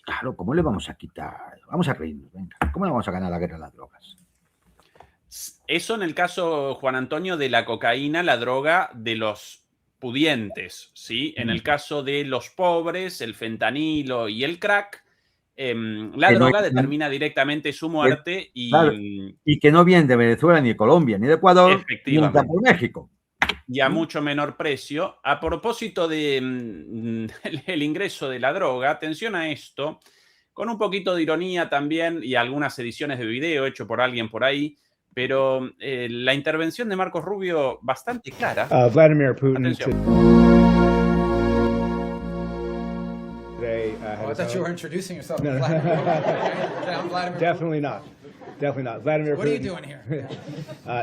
Claro, ¿cómo le vamos a quitar? Vamos a reírnos, venga. ¿Cómo le vamos a ganar la guerra a las drogas? Eso en el caso, Juan Antonio, de la cocaína, la droga de los pudientes, ¿sí? En el caso de los pobres, el fentanilo y el crack, la droga determina directamente su muerte y... Claro, y que no viene de Venezuela, ni de Colombia, ni de Ecuador, ni de por México. Y a mucho menor precio. A propósito de el ingreso de la droga, atención a esto, con un poquito de ironía también y algunas ediciones de video hecho por alguien por ahí, pero la intervención de Marcos Rubio bastante clara. Vladimir Putin. I thought you were introducing yourself. No. I'm Vladimir. Definitely not. Definitely not. Vladimir What Putin. are you doing here?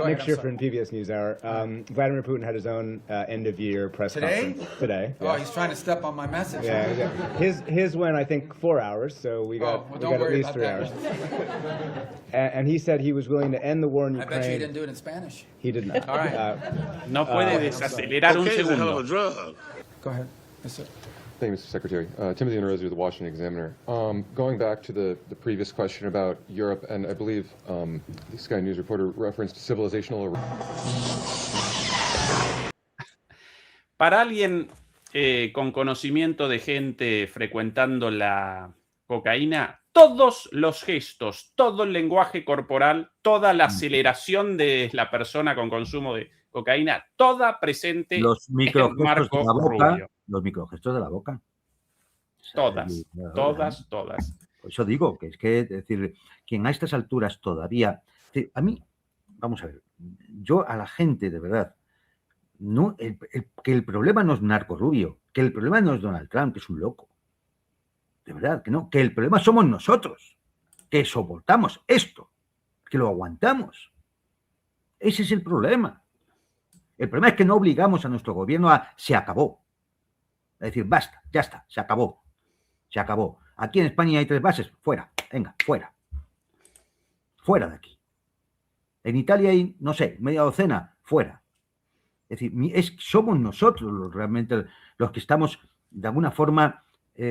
Nick Schiffer from PBS NewsHour. Vladimir Putin had his own end-of-year press conference today. Oh, he's trying to step on my message. Yeah. His went, I think, 4 hours, so we got at least 3 hours. And he said he was willing to end the war in Ukraine. I bet you didn't do it in Spanish. He did not. All right. No puede desacelerar un segundo. Go ahead. Yes, sir. Thank you, Mr. Secretary. Timothy Unarosi with the Washington Examiner. Going back to the previous question about Europe, and I believe the Sky News reporter referenced civilizational... Para alguien con conocimiento de gente frecuentando la cocaína, todos los gestos, todo el lenguaje corporal, toda la aceleración de la persona con consumo de cocaína, toda presente los microgestos en Marco de la boca, Rubio. Los microgestos de la boca. Todas. Por eso digo que es que, decir, quien a estas alturas todavía... A mí, vamos a ver, yo a la gente, de verdad, no, que el problema no es Marco Rubio, que el problema no es Donald Trump, que es un loco. De verdad, que no, que el problema somos nosotros, que soportamos esto, que lo aguantamos. Ese es el problema. El problema es que no obligamos a nuestro gobierno a... Se acabó. Es decir, basta, ya está, se acabó. Se acabó. Aquí en España hay 3 bases. Fuera, venga, fuera. Fuera de aquí. En Italia hay, no sé, media docena. Fuera. Es decir, somos nosotros realmente los que estamos, de alguna forma,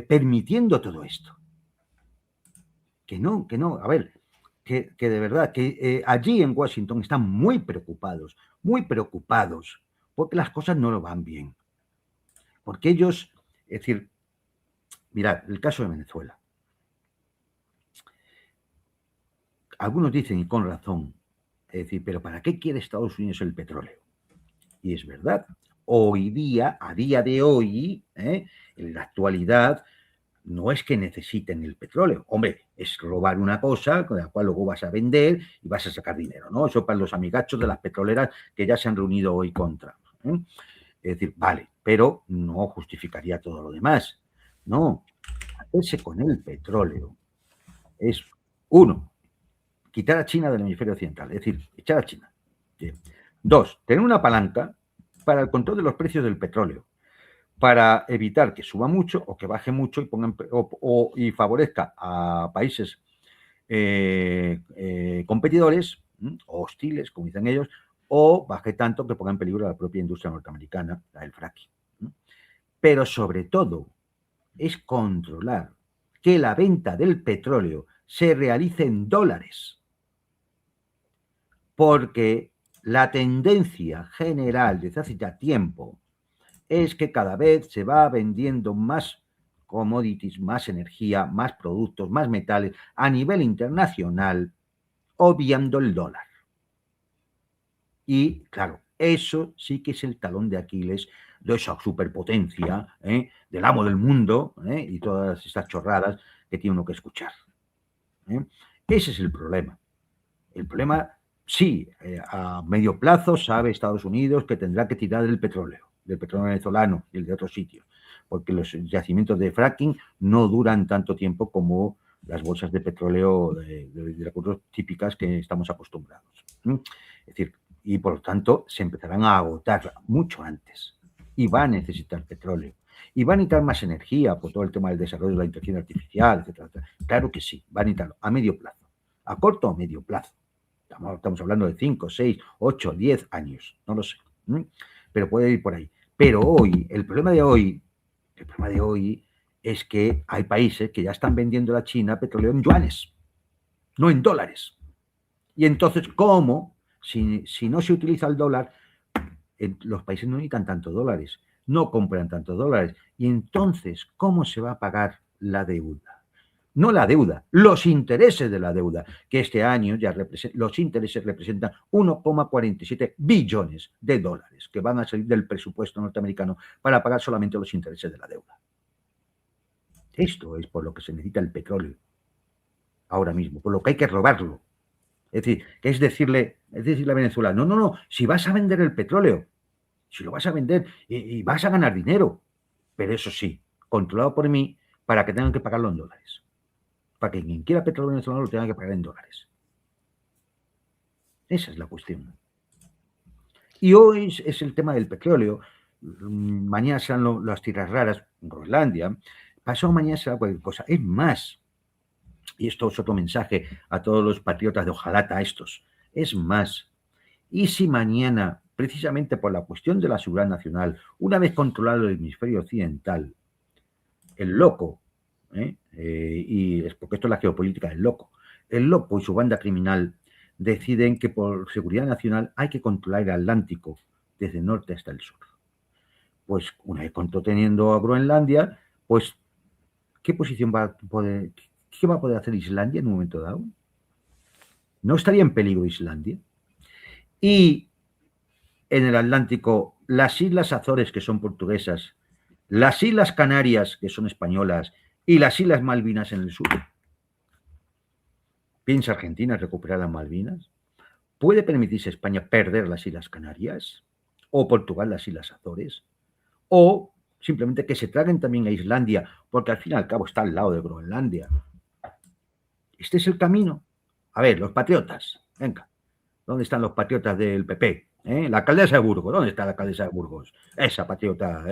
permitiendo todo esto. Que no. A ver, que de verdad, que allí en Washington están muy preocupados, porque las cosas no lo van bien. Porque ellos, es decir, mirad, el caso de Venezuela. Algunos dicen, y con razón, es decir, pero ¿para qué quiere Estados Unidos el petróleo? Y es verdad, hoy día, a día de hoy, en la actualidad, no es que necesiten el petróleo. Hombre, es robar una cosa con la cual luego vas a vender y vas a sacar dinero, ¿no? Eso para los amigachos de las petroleras que ya se han reunido hoy contra. Es decir, vale, pero no justificaría todo lo demás. No, hacerse con el petróleo es, uno, quitar a China del hemisferio occidental, es decir, echar a China. Bien. Dos, tener una palanca para el control de los precios del petróleo, para evitar que suba mucho o que baje mucho y favorezca a países competidores o hostiles, como dicen ellos, o baje tanto que ponga en peligro a la propia industria norteamericana, la del fracking. Pero sobre todo es controlar que la venta del petróleo se realice en dólares, porque la tendencia general desde hace ya tiempo es que cada vez se va vendiendo más commodities, más energía, más productos, más metales a nivel internacional, obviando el dólar. Y claro, eso sí que es el talón de Aquiles de esa superpotencia, del amo del mundo, y todas estas chorradas que tiene uno que escuchar. Ese es el problema. El problema, sí, a medio plazo sabe Estados Unidos que tendrá que tirar del petróleo venezolano y el de otros sitios, porque los yacimientos de fracking no duran tanto tiempo como las bolsas de petróleo de recursos típicas que estamos acostumbrados. Es decir, y por lo tanto se empezarán a agotar mucho antes y va a necesitar petróleo y va a necesitar más energía por todo el tema del desarrollo de la inteligencia artificial, etcétera, etcétera. Claro que sí, va a necesitarlo a medio plazo, a corto o medio plazo. Estamos hablando de 5, 6, 8, 10 años, no lo sé, pero puede ir por ahí. Pero hoy, el problema de hoy es que hay países que ya están vendiendo a la China petróleo en yuanes, no en dólares. Y entonces, ¿cómo? Si no se utiliza el dólar, los países no necesitan tantos dólares, no compran tantos dólares. Y entonces, ¿cómo se va a pagar la deuda? No la deuda, los intereses de la deuda, que este año ya los intereses representan 1,47 billones de dólares que van a salir del presupuesto norteamericano para pagar solamente los intereses de la deuda. Esto es por lo que se necesita el petróleo ahora mismo, por lo que hay que robarlo. Es decir, que es decirle a Venezuela, no, si vas a vender el petróleo, si lo vas a vender y vas a ganar dinero, pero eso sí, controlado por mí para que tengan que pagarlo en dólares. Para que quien quiera petróleo venezolano lo tenga que pagar en dólares. Esa es la cuestión. Y hoy es el tema del petróleo. Mañana serán las tierras raras en Groenlandia. Pasado mañana será cualquier cosa. Es más, y esto es otro mensaje a todos los patriotas de hojalata estos, es más, y si mañana, precisamente por la cuestión de la seguridad nacional, una vez controlado el hemisferio occidental, el loco, y es porque esto es la geopolítica del loco, el loco y su banda criminal deciden que por seguridad nacional hay que controlar el Atlántico desde el norte hasta el sur. Pues una vez conteniendo a Groenlandia, pues ¿qué posición va a poder, qué va a poder hacer Islandia en un momento dado? ¿No estaría en peligro Islandia? Y en el Atlántico, las Islas Azores, que son portuguesas, las Islas Canarias, que son españolas, y las Islas Malvinas en el sur. ¿Piensa Argentina recuperar las Malvinas? ¿Puede permitirse España perder las Islas Canarias? ¿O Portugal las Islas Azores? ¿O simplemente que se traguen también a Islandia, porque al fin y al cabo está al lado de Groenlandia? Este es el camino. A ver, los patriotas, venga. ¿Dónde están los patriotas del PP? La alcaldesa de Burgos, ¿dónde está la alcaldesa de Burgos? Esa patriota,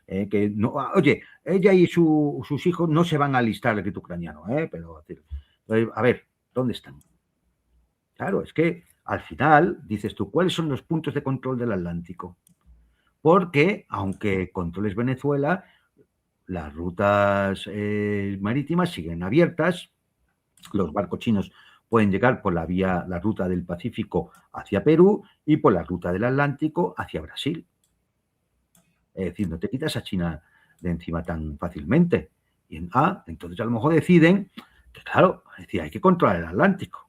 que no, oye, ella y sus hijos no se van a alistar al ejército ucraniano, pero a ver, ¿dónde están? Claro, es que al final, dices tú, ¿cuáles son los puntos de control del Atlántico? Porque, aunque controles Venezuela, las rutas marítimas siguen abiertas, los barcos chinos pueden llegar por la ruta del Pacífico hacia Perú y por la ruta del Atlántico hacia Brasil. Es decir, no te quitas a China de encima tan fácilmente. Entonces a lo mejor deciden que, claro, es decir, hay que controlar el Atlántico.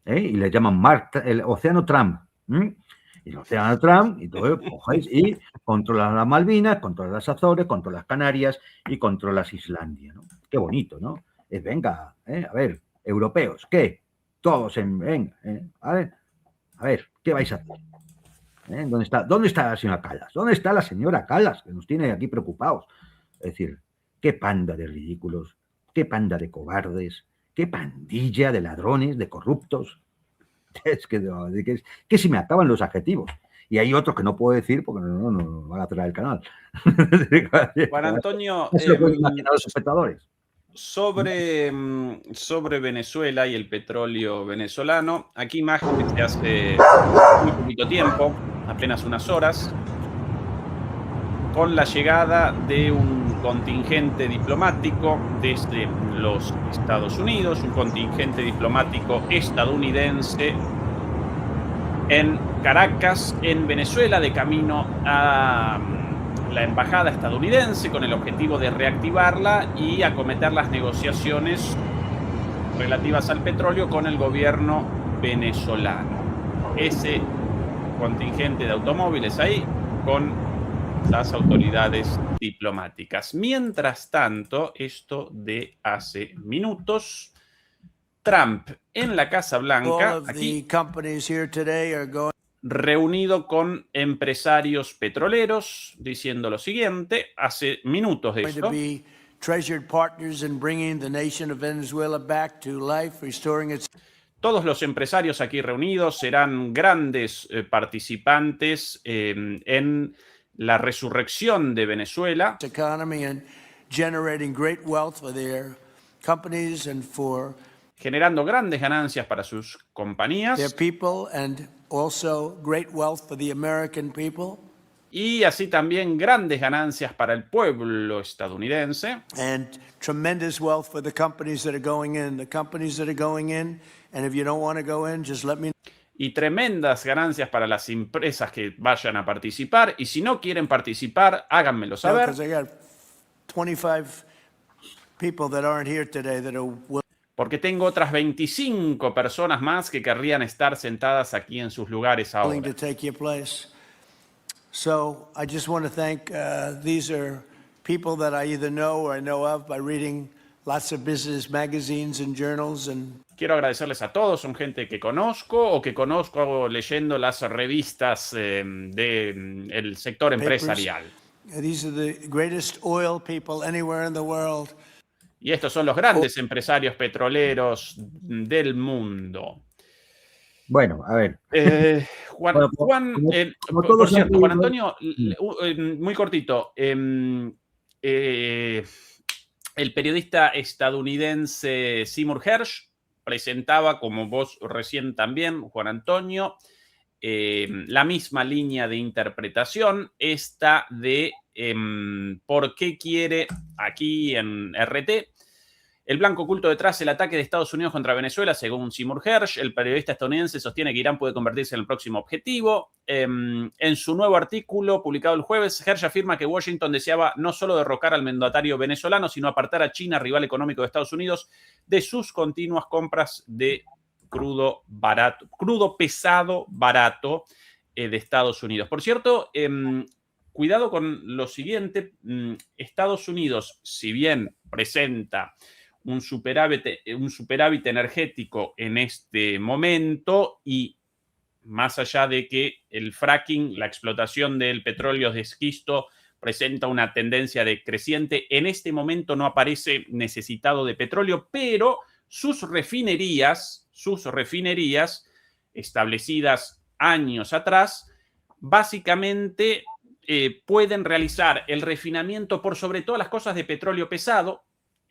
Y le llaman el Océano Trump. Y el Océano Trump, y todo, cogéis y controlas las Malvinas, controlas las Azores, controlas las Canarias y controlas Islandia, ¿no? Qué bonito, ¿no? Venga, a ver, europeos, ¿qué? Todos venga, a ver, ¿qué vais a hacer? ¿Dónde está la señora Callas? ¿Dónde está la señora Callas? Que nos tiene aquí preocupados. Es decir, qué panda de ridículos, qué panda de cobardes, qué pandilla de ladrones, de corruptos. Es que si me acaban los adjetivos. Y hay otros que no puedo decir porque no van a cerrar el canal. Juan Antonio, eso lo pueden imaginar los espectadores. Sobre Venezuela y el petróleo venezolano, aquí imágenes de hace muy poquito tiempo, apenas unas horas, con la llegada de un contingente diplomático desde los Estados Unidos, un contingente diplomático estadounidense en Caracas, en Venezuela, de camino a la embajada estadounidense con el objetivo de reactivarla y acometer las negociaciones relativas al petróleo con el gobierno venezolano. Ese contingente de automóviles ahí con las autoridades diplomáticas. Mientras tanto, esto de hace minutos, Trump en la Casa Blanca, aquí, reunido con empresarios petroleros, diciendo lo siguiente, hace minutos de esto. Todos los empresarios aquí reunidos serán grandes participantes en la resurrección de Venezuela, generando grandes ganancias para sus compañías y así también grandes ganancias para el pueblo estadounidense y tremendas ganancias para las empresas que vayan a participar, y si no quieren participar, háganmelo saber. Porque tengo otras 25 personas más que querrían estar sentadas aquí en sus lugares ahora. So I just want to thank, these are people that I either know or I know of by reading lots of business magazines and journals. Quiero agradecerles a todos, son gente que conozco leyendo las revistas del sector empresarial. These are the greatest oil people anywhere in the world. Y estos son los grandes empresarios petroleros del mundo. Bueno, a ver. Juan Antonio, muy cortito. El periodista estadounidense Seymour Hersh presentaba, como vos recién también, Juan Antonio, la misma línea de interpretación, esta de por qué quiere aquí en RT el blanco oculto detrás del ataque de Estados Unidos contra Venezuela. Según Seymour Hersh, el periodista estadounidense sostiene que Irán puede convertirse en el próximo objetivo. En su nuevo artículo publicado el jueves, Hersh afirma que Washington deseaba no solo derrocar al mandatario venezolano, sino apartar a China, rival económico de Estados Unidos, de sus continuas compras de crudo pesado, barato de Estados Unidos. Por cierto, cuidado con lo siguiente. Estados Unidos, si bien presenta un superávit energético en este momento, y más allá de que el fracking, la explotación del petróleo de esquisto, presenta una tendencia decreciente, en este momento no aparece necesitado de petróleo, pero sus refinerías establecidas años atrás, básicamente pueden realizar el refinamiento por sobre todas las cosas de petróleo pesado,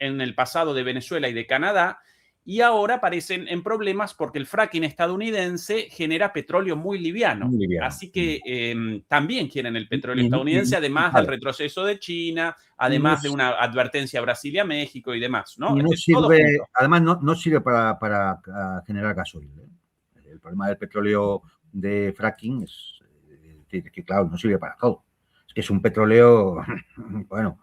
en el pasado de Venezuela y de Canadá, y ahora aparecen en problemas porque el fracking estadounidense genera petróleo muy liviano. Así que también quieren el petróleo estadounidense, además del retroceso de China, además de una advertencia a Brasil y a México y demás, ¿no? Además, no sirve para generar gasoil. El problema del petróleo de fracking es que, claro, no sirve para todo. es un petróleo, bueno,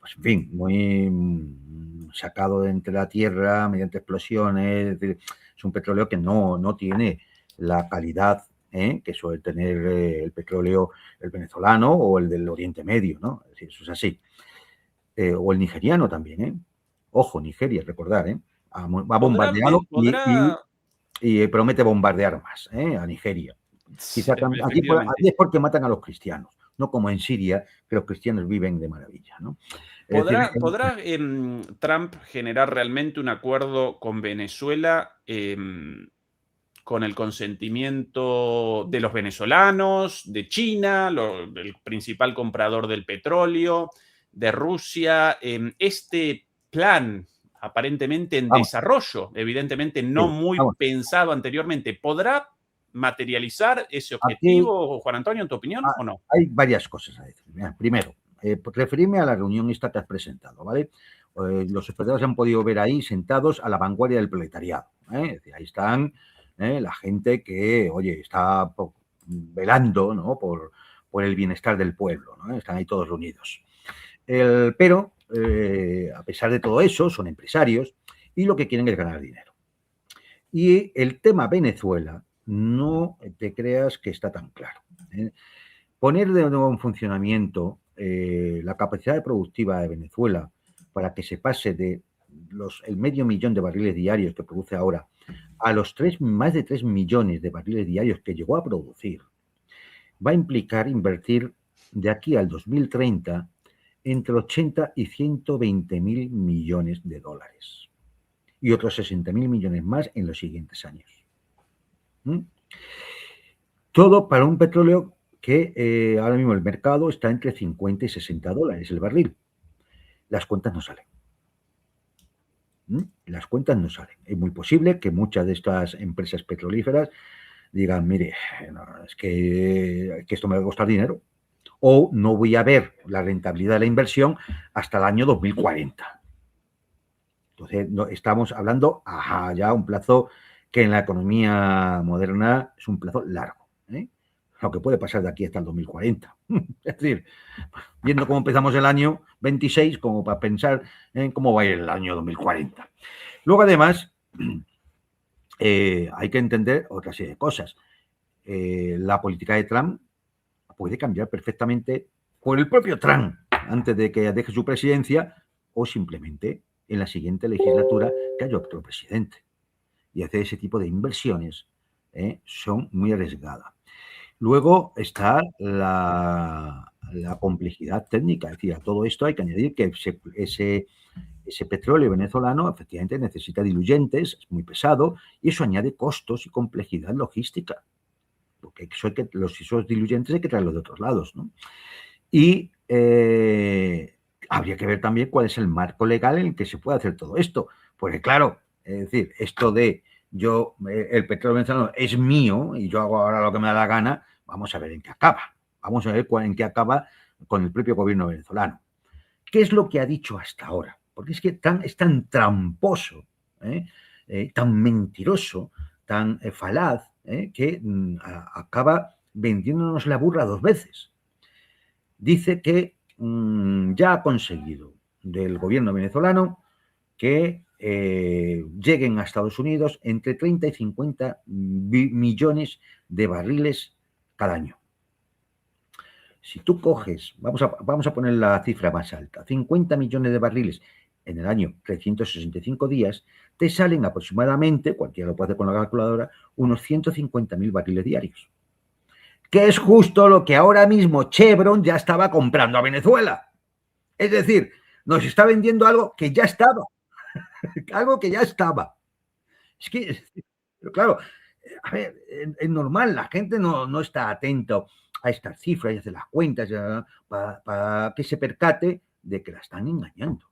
pues en fin, muy sacado de entre la tierra mediante explosiones. Es un petróleo que no tiene la calidad que suele tener el petróleo el venezolano o el del Oriente Medio, ¿no? Es decir, eso es así. O el nigeriano también, Ojo, Nigeria, recordar, ha bombardeado y promete bombardear más a Nigeria. Quizá aquí es porque matan a los cristianos, no como en Siria, que los cristianos viven de maravilla, ¿no? ¿Podrá Trump generar realmente un acuerdo con Venezuela con el consentimiento de los venezolanos, de China, el principal comprador del petróleo, de Rusia? Este plan, aparentemente en desarrollo, evidentemente no muy pensado anteriormente, ¿podrá materializar ese objetivo, Juan Antonio, en tu opinión, o no? Hay varias cosas a decir. Primero, referirme a la reunión esta que has presentado, ¿vale? Los espectadores han podido ver ahí sentados a la vanguardia del proletariado. Es decir, ahí están la gente que, oye, está velando, ¿no? por el bienestar del pueblo, ¿no? Están ahí todos reunidos. Pero, a pesar de todo eso, son empresarios y lo que quieren es ganar dinero. Y el tema Venezuela, no te creas que está tan claro. Poner de nuevo en funcionamiento la capacidad productiva de Venezuela para que se pase de el 500.000 de barriles diarios que produce ahora a los más de 3 millones de barriles diarios que llegó a producir, va a implicar invertir de aquí al 2030 entre 80 y 120.000 millones de dólares y otros 60.000 millones más en los siguientes años. Todo para un petróleo que ahora mismo el mercado está entre 50 y 60 dólares el barril. Las cuentas no salen. Las cuentas no salen. Es muy posible que muchas de estas empresas petrolíferas digan, mire, es que esto me va a costar dinero, o no voy a ver la rentabilidad de la inversión hasta el año 2040. Entonces, estamos hablando ya un plazo que en la economía moderna es un plazo largo, lo que puede pasar de aquí hasta el 2040. Es decir, viendo cómo empezamos el año 26, como para pensar en cómo va a ir el año 2040. Luego, además, hay que entender otra serie de cosas. La política de Trump puede cambiar perfectamente por el propio Trump antes de que deje su presidencia, o simplemente en la siguiente legislatura que haya otro presidente. Y hacer ese tipo de inversiones son muy arriesgadas. Luego está la complejidad técnica. Es decir, a todo esto hay que añadir que ese petróleo venezolano efectivamente necesita diluyentes, es muy pesado, y eso añade costos y complejidad logística. Porque esos diluyentes hay que traerlos de otros lados, ¿no? Y habría que ver también cuál es el marco legal en el que se puede hacer todo esto. Porque claro, es decir, esto de el petróleo venezolano es mío y yo hago ahora lo que me da la gana, vamos a ver en qué acaba. Vamos a ver en qué acaba con el propio gobierno venezolano. ¿Qué es lo que ha dicho hasta ahora? Porque es que es tan tramposo, tan mentiroso, tan falaz, que acaba vendiéndonos la burra 2 veces. Dice que ya ha conseguido del gobierno venezolano que lleguen a Estados Unidos entre 30 y 50 millones de barriles cada año. Si tú coges, vamos a poner la cifra más alta, 50 millones de barriles en el año 365 días, te salen aproximadamente, cualquiera lo puede hacer con la calculadora, unos 150.000 barriles diarios. Que es justo lo que ahora mismo Chevron ya estaba comprando a Venezuela. Es decir, nos está vendiendo algo que ya estaba. Algo que ya estaba. Es que, pero claro, a ver, es normal, la gente no está atento a estas cifras y hace las cuentas para que se percate de que la están engañando.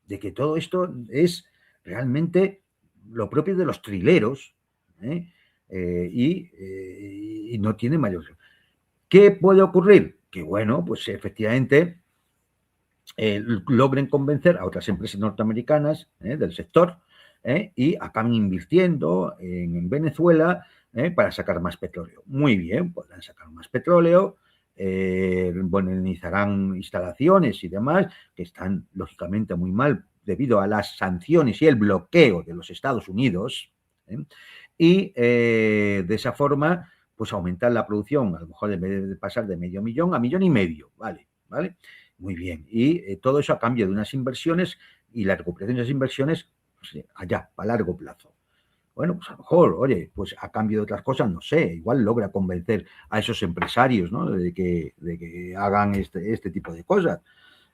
De que todo esto es realmente lo propio de los trileros, y no tiene mayor. ¿Qué puede ocurrir? Que bueno, pues efectivamente logren convencer a otras empresas norteamericanas del sector y acaben invirtiendo en Venezuela para sacar más petróleo. Muy bien, podrán sacar más petróleo, modernizarán instalaciones y demás, que están lógicamente muy mal debido a las sanciones y el bloqueo de los Estados Unidos, y de esa forma pues aumentar la producción, a lo mejor en vez de pasar de 500.000 a 1,5 millones, ¿vale? Muy bien, y todo eso a cambio de unas inversiones y la recuperación de esas inversiones pues, allá, a largo plazo. Bueno, pues a lo mejor, oye, pues a cambio de otras cosas, no sé, igual logra convencer a esos empresarios, ¿no? de que hagan este tipo de cosas.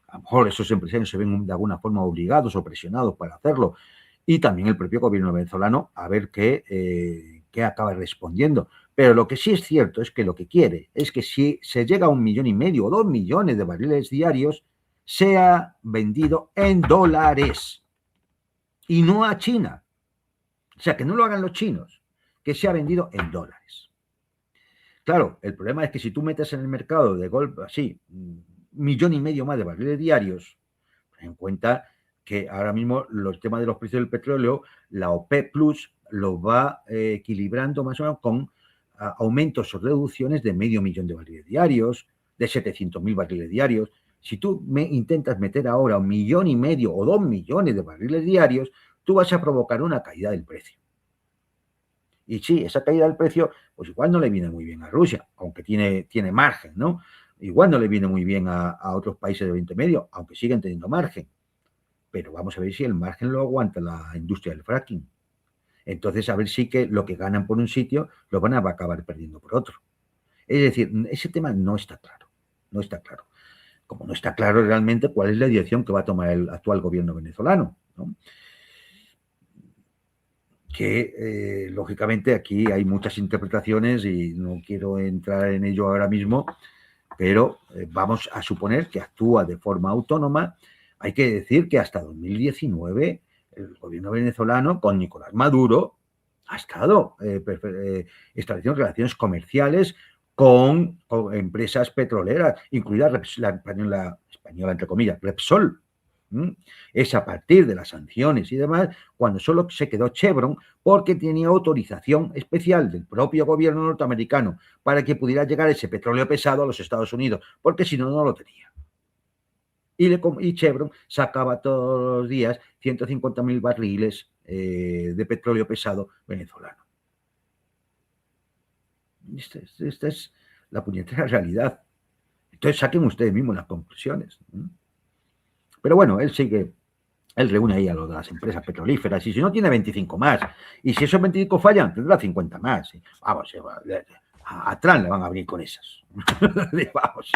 A lo mejor esos empresarios se ven de alguna forma obligados o presionados para hacerlo. Y también el propio gobierno venezolano a ver qué acaba respondiendo. Pero lo que sí es cierto es que lo que quiere es que si se llega a 1,5 millones o 2 millones de barriles diarios, sea vendido en dólares y no a China. O sea, que no lo hagan los chinos, que sea vendido en dólares. Claro, el problema es que si tú metes en el mercado de golpe así 1,5 millones más de barriles diarios, ten en cuenta que ahora mismo los temas de los precios del petróleo, la OPEP Plus lo va equilibrando más o menos con aumentos o reducciones de 0,5 millón de barriles diarios, de 700.000 barriles diarios. Si tú intentas meter ahora 1,5 millones o 2 millones de barriles diarios, tú vas a provocar una caída del precio. Y sí, esa caída del precio, pues igual no le viene muy bien a Rusia, aunque tiene margen, ¿no? Igual no le viene muy bien a otros países de Oriente Medio, aunque siguen teniendo margen. Pero vamos a ver si el margen lo aguanta la industria del fracking. Entonces, a ver si que lo que ganan por un sitio lo van a acabar perdiendo por otro. Es decir, ese tema no está claro. No está claro. Como no está claro realmente cuál es la dirección que va a tomar el actual gobierno venezolano, ¿no? Que lógicamente aquí hay muchas interpretaciones y no quiero entrar en ello ahora mismo, pero vamos a suponer que actúa de forma autónoma. Hay que decir que hasta 2019 el gobierno venezolano con Nicolás Maduro ha estado estableciendo relaciones comerciales con empresas petroleras, incluida la española entre comillas, Repsol. Es a partir de las sanciones y demás cuando solo se quedó Chevron, porque tenía autorización especial del propio gobierno norteamericano para que pudiera llegar ese petróleo pesado a los Estados Unidos, porque si no, no lo tenía. Y Chevron sacaba todos los días 150.000 barriles de petróleo pesado venezolano. Esta es la puñetera realidad. Entonces saquen ustedes mismos las conclusiones. Pero bueno, él reúne ahí a lo de las empresas petrolíferas y si no tiene 25 más. Y si esos 25 fallan, tendrá 50 más. Vamos, a Trump le van a venir con esas. Vamos,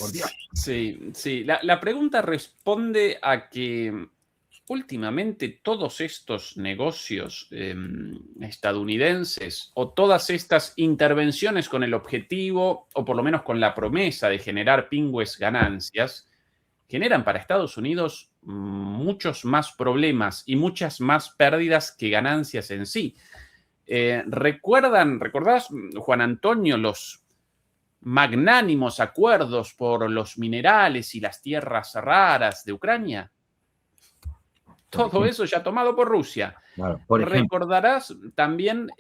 por Dios. Sí. La pregunta responde a que últimamente todos estos negocios estadounidenses o todas estas intervenciones con el objetivo, o por lo menos con la promesa de generar pingües ganancias, generan para Estados Unidos muchos más y muchas más pérdidas que ganancias en sí. ¿Recordás, Juan Antonio, los magnánimos acuerdos por los minerales y las tierras raras de Ucrania? Todo eso ya tomado por Rusia. Claro, por ejemplo. Recordarás también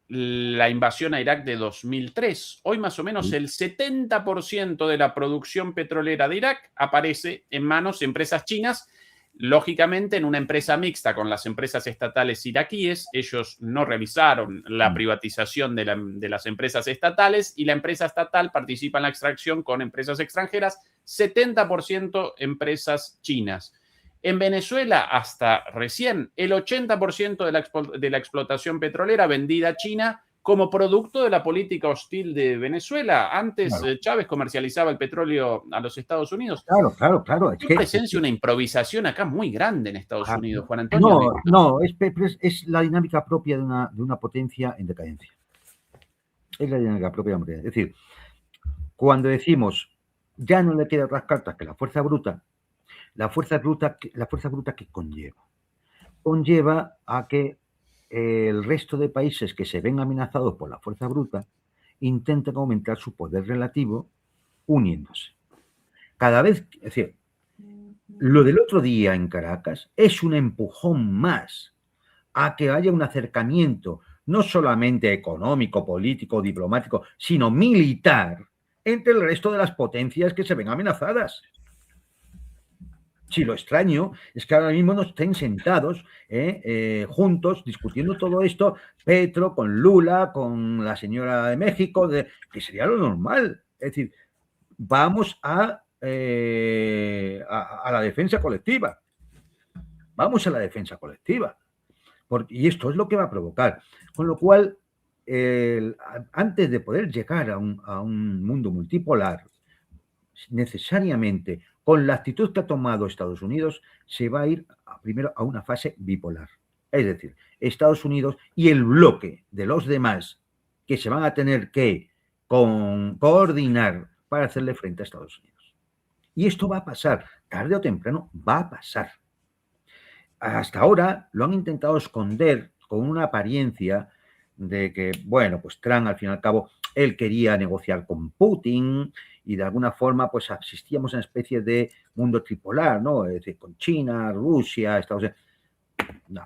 la invasión a Irak de 2003. Hoy más o menos el 70% de la producción petrolera de Irak aparece en manos de empresas chinas, lógicamente en una empresa mixta con las empresas estatales iraquíes. Ellos no realizaron la privatización de las empresas estatales y la empresa estatal participa en la extracción con empresas extranjeras, 70% empresas chinas. En Venezuela, hasta recién, el 80% de la explotación petrolera vendida a China como producto de la política hostil de Venezuela. Antes, claro, Chávez comercializaba el petróleo a los Estados Unidos. Claro. Hay presencia, una improvisación acá muy grande en Estados Unidos, Juan Antonio. No, es la dinámica propia de una potencia en decadencia. Es la dinámica propia de una potencia. Es decir, cuando decimos ya no le queda otras cartas que la fuerza bruta, la fuerza bruta que conlleva a que el resto de países que se ven amenazados por la fuerza bruta intenten aumentar su poder relativo uniéndose. Cada vez, es decir, lo del otro día en Caracas es un empujón más a que haya un acercamiento no solamente económico, político, diplomático, sino militar entre el resto de las potencias que se ven amenazadas. Si lo extraño es que ahora mismo no estén sentados juntos discutiendo todo esto, Petro con Lula, con la señora de México, que sería lo normal. Es decir, vamos a la defensa colectiva. Vamos a la defensa colectiva. Y esto es lo que va a provocar. Con lo cual, antes de poder llegar a un mundo multipolar, necesariamente, con la actitud que ha tomado Estados Unidos, se va a ir primero a una fase bipolar. Es decir, Estados Unidos y el bloque de los demás que se van a tener que coordinar para hacerle frente a Estados Unidos. Y esto va a pasar, tarde o temprano va a pasar. Hasta ahora lo han intentado esconder con una apariencia de que, bueno, pues Trump al fin y al cabo, él quería negociar con Putin y de alguna forma pues asistíamos a una especie de mundo tripolar, ¿no? Es decir, con China, Rusia, Estados Unidos. No,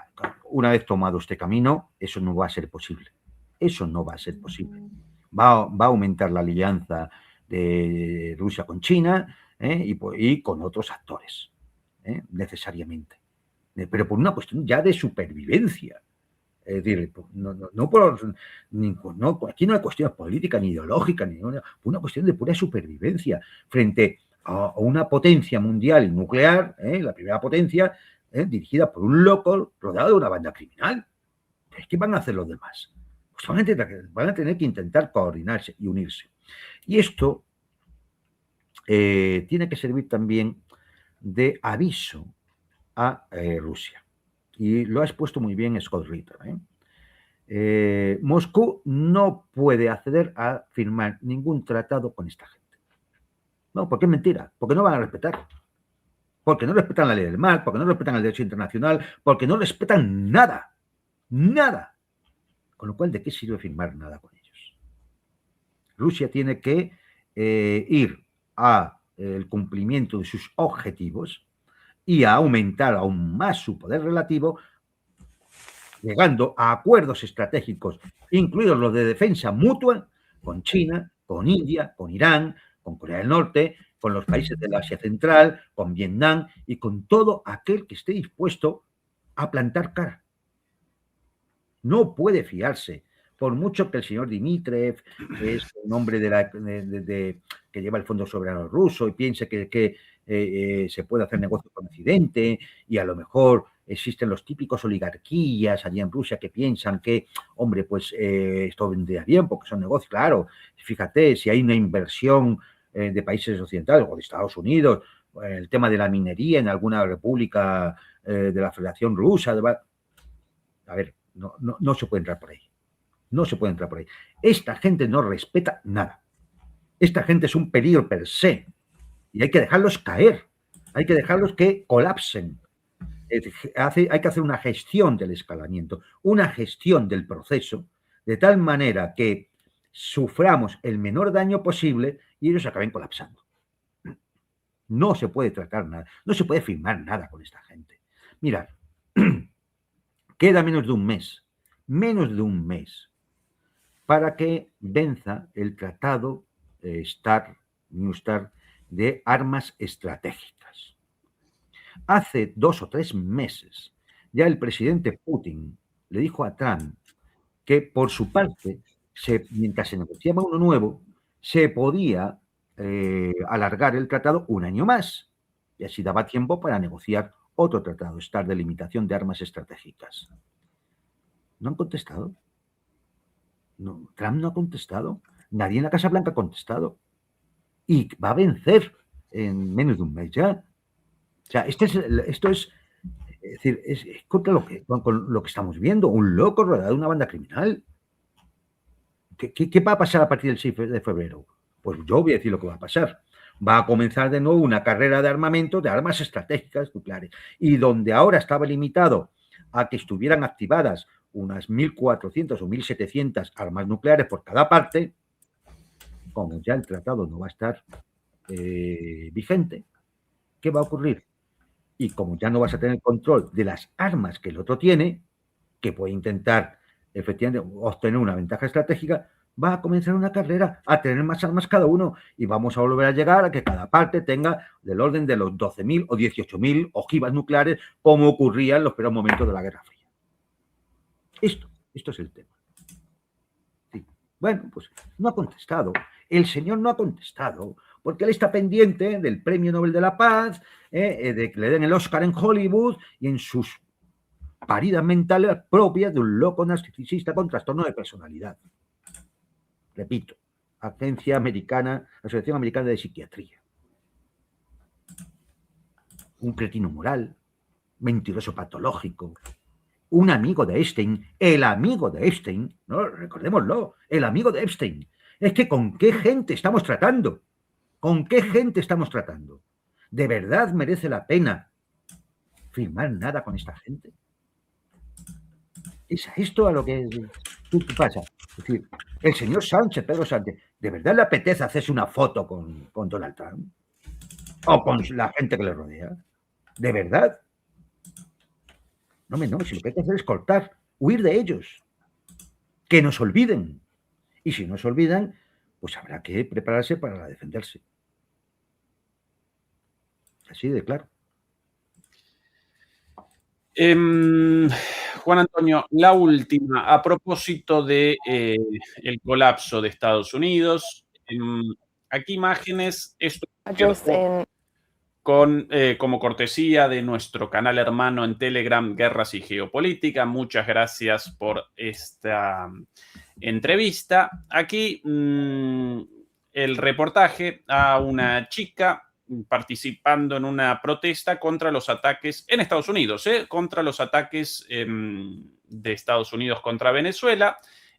una vez tomado este camino, eso no va a ser posible. Eso no va a ser posible. Va a aumentar la alianza de Rusia con China y con otros actores, necesariamente. Pero por una cuestión ya de supervivencia. Es decir, aquí no hay cuestiones políticas ni ideológicas, ni una cuestión de pura supervivencia frente a una potencia mundial y nuclear, la primera potencia, dirigida por un loco rodeado de una banda criminal. ¿Qué van a hacer los demás? Pues van a tener que intentar coordinarse y unirse. Y esto tiene que servir también de aviso a Rusia. Y lo ha expuesto muy bien Scott Ritter. Moscú no puede acceder a firmar ningún tratado con esta gente. No, porque es mentira, porque no van a respetar. Porque no respetan la ley del mar, porque no respetan el derecho internacional, porque no respetan nada. Nada. Con lo cual, ¿de qué sirve firmar nada con ellos? Rusia tiene que ir al cumplimiento de sus objetivos y a aumentar aún más su poder relativo, llegando a acuerdos estratégicos, incluidos los de defensa mutua, con China, con India, con Irán, con Corea del Norte, con los países del Asia Central, con Vietnam y con todo aquel que esté dispuesto a plantar cara. No puede fiarse, por mucho que el señor Dmitriev es un hombre que lleva el Fondo Soberano Ruso y piense que se puede hacer negocio con Occidente y a lo mejor existen los típicos oligarquías allí en Rusia que piensan que, hombre, pues esto vendría bien porque son negocios. Claro, fíjate, si hay una inversión de países occidentales o de Estados Unidos, el tema de la minería en alguna república de la Federación Rusa, a ver, no se puede entrar por ahí. No se puede entrar por ahí. Esta gente no respeta nada. Esta gente es un peligro per se. Y hay que dejarlos caer. Hay que dejarlos que colapsen. Hay que hacer una gestión del escalamiento, una gestión del proceso, de tal manera que suframos el menor daño posible y ellos acaben colapsando. No se puede tratar nada. No se puede firmar nada con esta gente. Mirad, queda menos de un mes para que venza el tratado New START de armas estratégicas. Hace 2 o 3 meses ya el presidente Putin le dijo a Trump que por su parte, mientras se negociaba uno nuevo, se podía alargar el tratado un año más y así daba tiempo para negociar otro tratado, START de limitación de armas estratégicas. ¿No han contestado? No, Trump no ha contestado. Nadie en la Casa Blanca ha contestado. Y va a vencer en menos de un mes ya. O sea, esto es decir, es contra con lo que estamos viendo. Un loco rodeado de una banda criminal. ¿Qué va a pasar a partir del 6 de febrero? Pues yo voy a decir lo que va a pasar. Va a comenzar de nuevo una carrera de armamento, de armas estratégicas nucleares. Y donde ahora estaba limitado a que estuvieran activadas unas 1.400 o 1.700 armas nucleares por cada parte, como ya el tratado no va a estar vigente, ¿qué va a ocurrir? Y como ya no vas a tener control de las armas que el otro tiene, que puede intentar efectivamente obtener una ventaja estratégica, va a comenzar una carrera a tener más armas cada uno y vamos a volver a llegar a que cada parte tenga del orden de los 12.000 o 18.000 ojivas nucleares, como ocurría en los primeros momentos de la Guerra Fría. Esto es el tema. Sí. Bueno, pues no ha contestado. El señor no ha contestado porque él está pendiente del Premio Nobel de la Paz, de que le den el Oscar en Hollywood y en sus paridas mentales propias de un loco narcisista con trastorno de personalidad. Repito, Asociación Americana de Psiquiatría. Un cretino moral, mentiroso patológico, un amigo de Epstein, el amigo de Epstein, no, recordémoslo, el amigo de Epstein. Es que ¿con qué gente estamos tratando? ¿Con qué gente estamos tratando? ¿De verdad merece la pena firmar nada con esta gente? ¿Es esto a lo que ¿qué pasa? Es decir, el señor Sánchez, Pedro Sánchez, ¿de verdad le apetece hacerse una foto con Donald Trump? ¿O con la gente que le rodea? ¿De verdad? No, si lo que hay que hacer es cortar, huir de ellos. Que nos olviden. Y si nos olvidan, pues habrá que prepararse para defenderse. Así de claro. Juan Antonio, la última, a propósito de el colapso de Estados Unidos. Aquí imágenes, esto como cortesía de nuestro canal hermano en Telegram, Guerras y Geopolítica. Muchas gracias por esta entrevista. Aquí el reportaje a una chica participando en una protesta contra los ataques en Estados Unidos, contra los ataques de Estados Unidos contra Venezuela.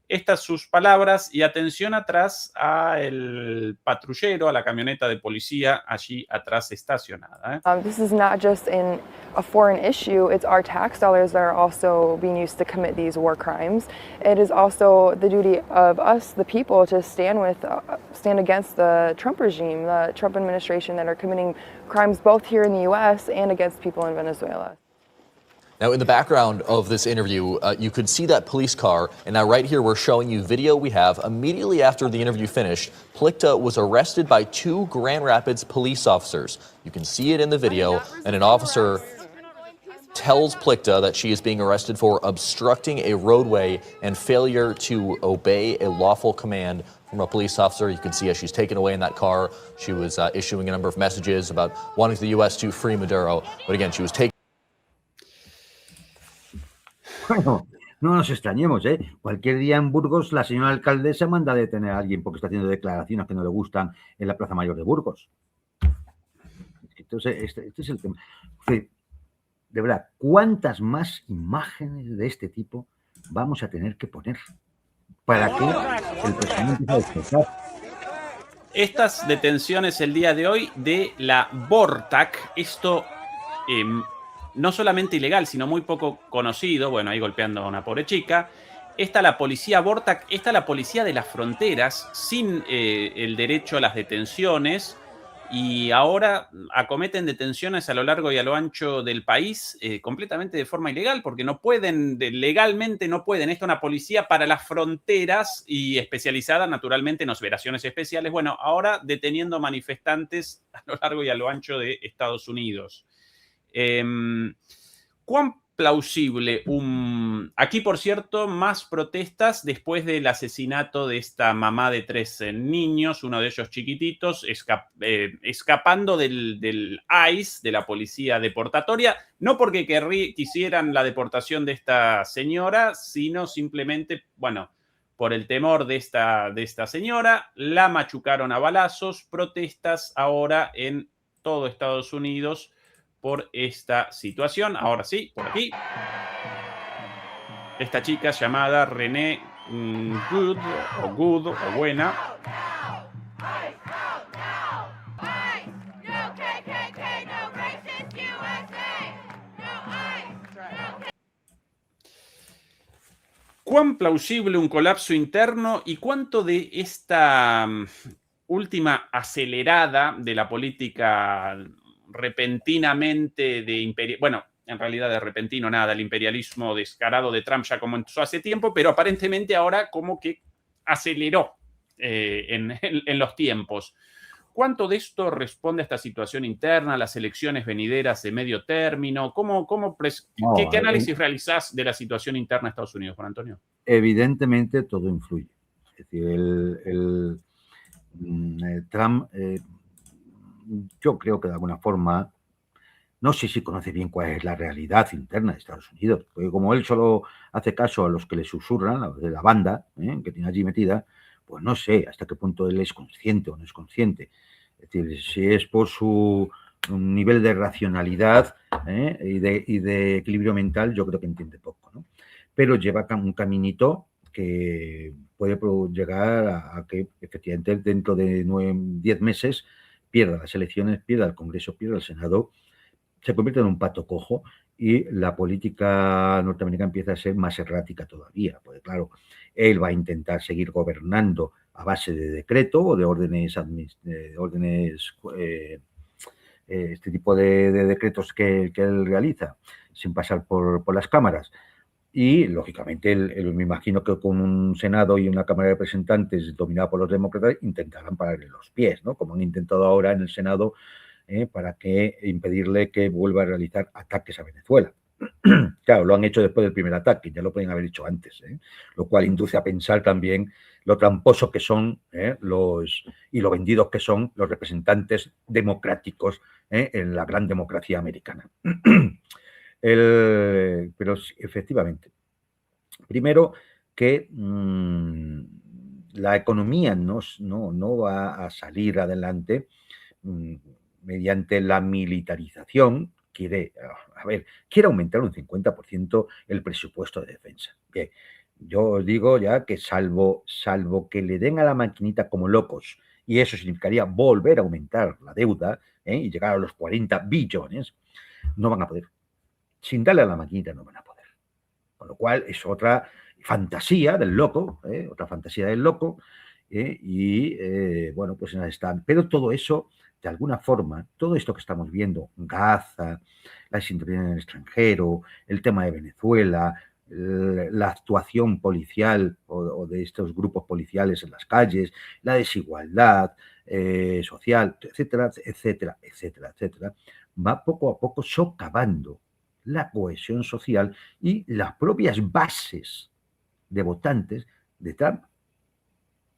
Estas sus palabras y atención atrás al patrullero, a la camioneta de policía allí atrás estacionada. This is not just a foreign issue, it's our tax dollars that are also being used to commit these war crimes. It is also the duty of us, the people, to stand against the Trump regime, the Trump administration that are committing crimes both here in the US and against people in Venezuela. Now, in the background of this interview, you could see that police car, and now right here we're showing you video we have. Immediately after the interview finished, Plichta was arrested by 2 Grand Rapids police officers. You can see it in the video, and an officer tells Plichta that she is being arrested for obstructing a roadway and failure to obey a lawful command from a police officer. You can see as she's taken away in that car, she was issuing a number of messages about wanting the U.S. to free Maduro, but again, she was taken. Bueno, no nos extrañemos, ¿eh? Cualquier día en Burgos la señora alcaldesa manda a detener a alguien porque está haciendo declaraciones que no le gustan en la Plaza Mayor de Burgos. Entonces, este es el tema. De verdad, ¿cuántas más imágenes de este tipo vamos a tener que poner para que el presidente empiece a despertar? Estas detenciones el día de hoy de la Vortac, esto no solamente ilegal, sino muy poco conocido, bueno, ahí golpeando a una pobre chica. Está la policía Vortac, está la policía de las fronteras, sin el derecho a las detenciones, y ahora acometen detenciones a lo largo y a lo ancho del país completamente de forma ilegal, porque no pueden, legalmente no pueden. Esta es una policía para las fronteras y especializada naturalmente en operaciones especiales. Bueno, ahora deteniendo manifestantes a lo largo y a lo ancho de Estados Unidos. ¿Cuán plausible aquí, por cierto, más protestas después del asesinato de esta mamá de 3 niños, uno de ellos chiquititos, escapando del ICE, de la policía deportatoria, no porque quisieran la deportación de esta señora, sino simplemente, bueno, por el temor de esta señora, la machucaron a balazos. Protestas ahora en todo Estados Unidos por esta situación. Ahora sí, por aquí. Esta chica llamada Renee Good, o Buena. ¿Cuán plausible un colapso interno y cuánto de esta última acelerada de la política repentinamente bueno, en realidad de repentino nada, el imperialismo descarado de Trump ya comenzó hace tiempo, pero aparentemente ahora como que aceleró en los tiempos. ¿Cuánto de esto responde a esta situación interna, a las elecciones venideras de medio término? ¿Qué análisis realizás de la situación interna de Estados Unidos, Juan Antonio? Evidentemente todo influye. Es decir, Trump, yo creo que de alguna forma, no sé si conoce bien cuál es la realidad interna de Estados Unidos, porque como él solo hace caso a los que le susurran, a los de la banda que tiene allí metida, pues no sé hasta qué punto él es consciente o no es consciente. Es decir, si es por su nivel de racionalidad y de equilibrio mental, yo creo que entiende poco, ¿no? Pero lleva un caminito que puede llegar a que efectivamente dentro de 10 meses pierda las elecciones, pierda el Congreso, pierda el Senado, se convierte en un pato cojo y la política norteamericana empieza a ser más errática todavía, porque claro, él va a intentar seguir gobernando a base de decreto o de órdenes, este tipo de decretos que él realiza, sin pasar por las cámaras. Y, lógicamente, me imagino que con un Senado y una Cámara de Representantes dominada por los demócratas intentarán pararle los pies, ¿no? Como han intentado ahora en el Senado para impedirle que vuelva a realizar ataques a Venezuela. Claro, lo han hecho después del primer ataque, ya lo pueden haber hecho antes, lo cual induce a pensar también lo tramposos que son y lo vendidos que son los representantes democráticos en la gran democracia americana. Pero efectivamente, primero que la economía no va a salir adelante mediante la militarización. Quiere aumentar un 50% el presupuesto de defensa. Bien, yo os digo ya que salvo que le den a la maquinita como locos, y eso significaría volver a aumentar la deuda y llegar a los 40 billones, no van a poder. Sin darle a la maquinita no van a poder. Con lo cual es otra fantasía del loco, bueno, pues están. Pero todo eso, de alguna forma, todo esto que estamos viendo, Gaza, las intervenciones en el extranjero, el tema de Venezuela, la actuación policial o de estos grupos policiales en las calles, la desigualdad social, etcétera, etcétera, etcétera, etcétera, va poco a poco socavando la cohesión social y las propias bases de votantes de Trump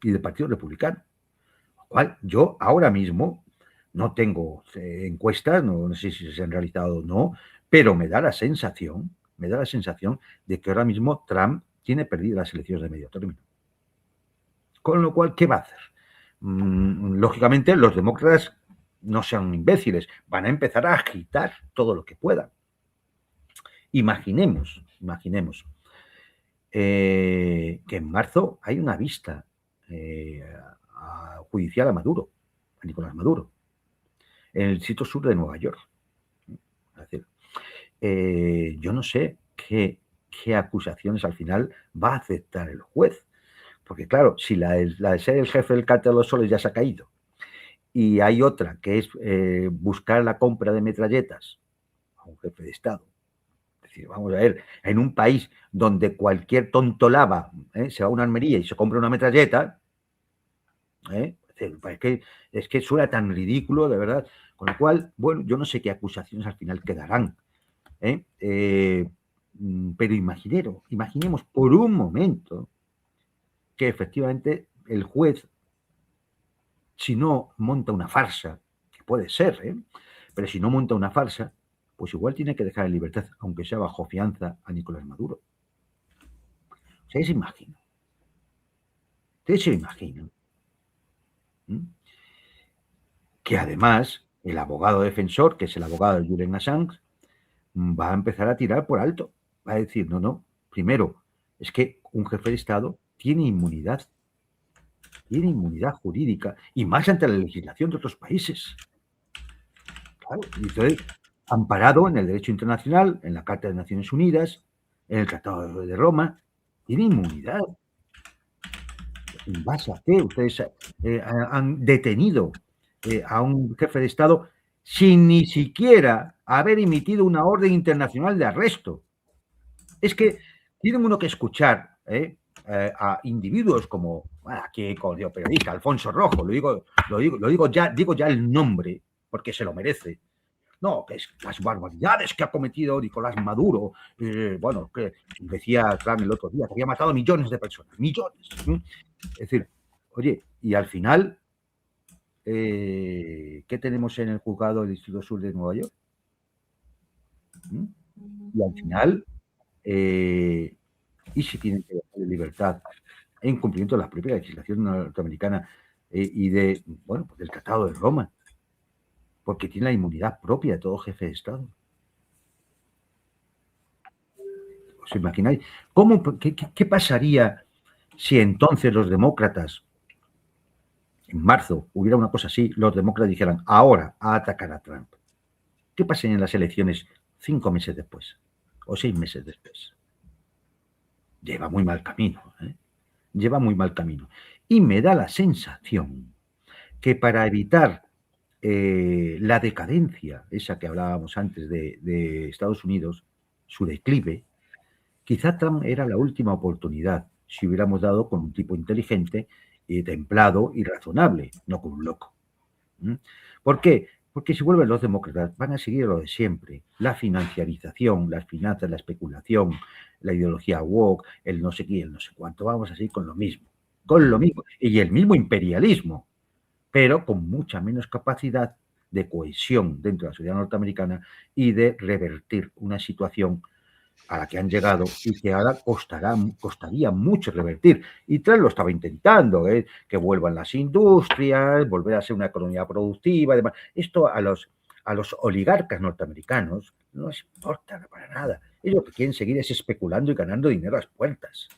y del Partido Republicano. Lo cual yo ahora mismo no tengo encuestas, no sé si se han realizado o no, pero me da la sensación de que ahora mismo Trump tiene perdidas las elecciones de medio término. Con lo cual, ¿qué va a hacer? Lógicamente, los demócratas no sean imbéciles, van a empezar a agitar todo lo que puedan. Imaginemos que en marzo hay una vista judicial a Nicolás Maduro, en el sitio sur de Nueva York. Es decir, yo no sé qué acusaciones al final va a aceptar el juez, porque claro, si la de ser el jefe del cártel de los Soles ya se ha caído, y hay otra que es buscar la compra de metralletas a un jefe de Estado. Es decir, vamos a ver, en un país donde cualquier tontolaba se va a una armería y se compra una metralleta, es que suena tan ridículo, de verdad. Con lo cual, bueno, yo no sé qué acusaciones al final quedarán. Pero imaginemos por un momento que efectivamente el juez, si no monta una farsa, que puede ser, pero si no monta una farsa, pues igual tiene que dejar en libertad, aunque sea bajo fianza, a Nicolás Maduro. ¿Ustedes se imaginan? Que además el abogado defensor, que es el abogado de Julian Assange, va a empezar a tirar por alto. Va a decir, no, primero, es que un jefe de Estado tiene inmunidad jurídica, y más ante la legislación de otros países. Claro, y entonces, amparado en el derecho internacional, en la Carta de Naciones Unidas, en el Tratado de Roma, tiene inmunidad. ¿En base a qué ustedes han detenido a un jefe de Estado sin ni siquiera haber emitido una orden internacional de arresto? Es que tienen uno que escuchar a individuos como, aquí con el periodista Alfonso Rojo, digo ya el nombre porque se lo merece. No, que es las barbaridades que ha cometido Nicolás Maduro. Bueno, que decía Trump el otro día que había matado a millones de personas, millones. Es decir, oye, y al final, ¿qué tenemos en el juzgado del Distrito Sur de Nueva York? Y al final, y si tienen que dejar de libertad en cumplimiento de la propia legislación norteamericana y del Tratado de Roma, porque tiene la inmunidad propia de todo jefe de Estado. ¿Os imagináis? ¿Qué pasaría si entonces los demócratas, en marzo, hubiera una cosa así, los demócratas dijeran, ahora a atacar a Trump? ¿Qué pasaría en las elecciones 5 meses después o 6 meses después? Lleva muy mal camino, ¿eh? Lleva muy mal camino. Y me da la sensación que para evitar la decadencia, esa que hablábamos antes de Estados Unidos, su declive, quizá Trump era la última oportunidad si hubiéramos dado con un tipo inteligente, templado y razonable, no con un loco. ¿Por qué? Porque si vuelven los demócratas van a seguir lo de siempre, la financiarización, las finanzas, la especulación, la ideología woke, el no sé qué, el no sé cuánto, vamos a seguir con lo mismo, y el mismo imperialismo, pero con mucha menos capacidad de cohesión dentro de la sociedad norteamericana y de revertir una situación a la que han llegado y que ahora costaría mucho revertir. Y Trump lo estaba intentando, que vuelvan las industrias, volver a ser una economía productiva, demás. Esto a los oligarcas norteamericanos no les importa para nada. Ellos lo que quieren seguir es especulando y ganando dinero a las puertas.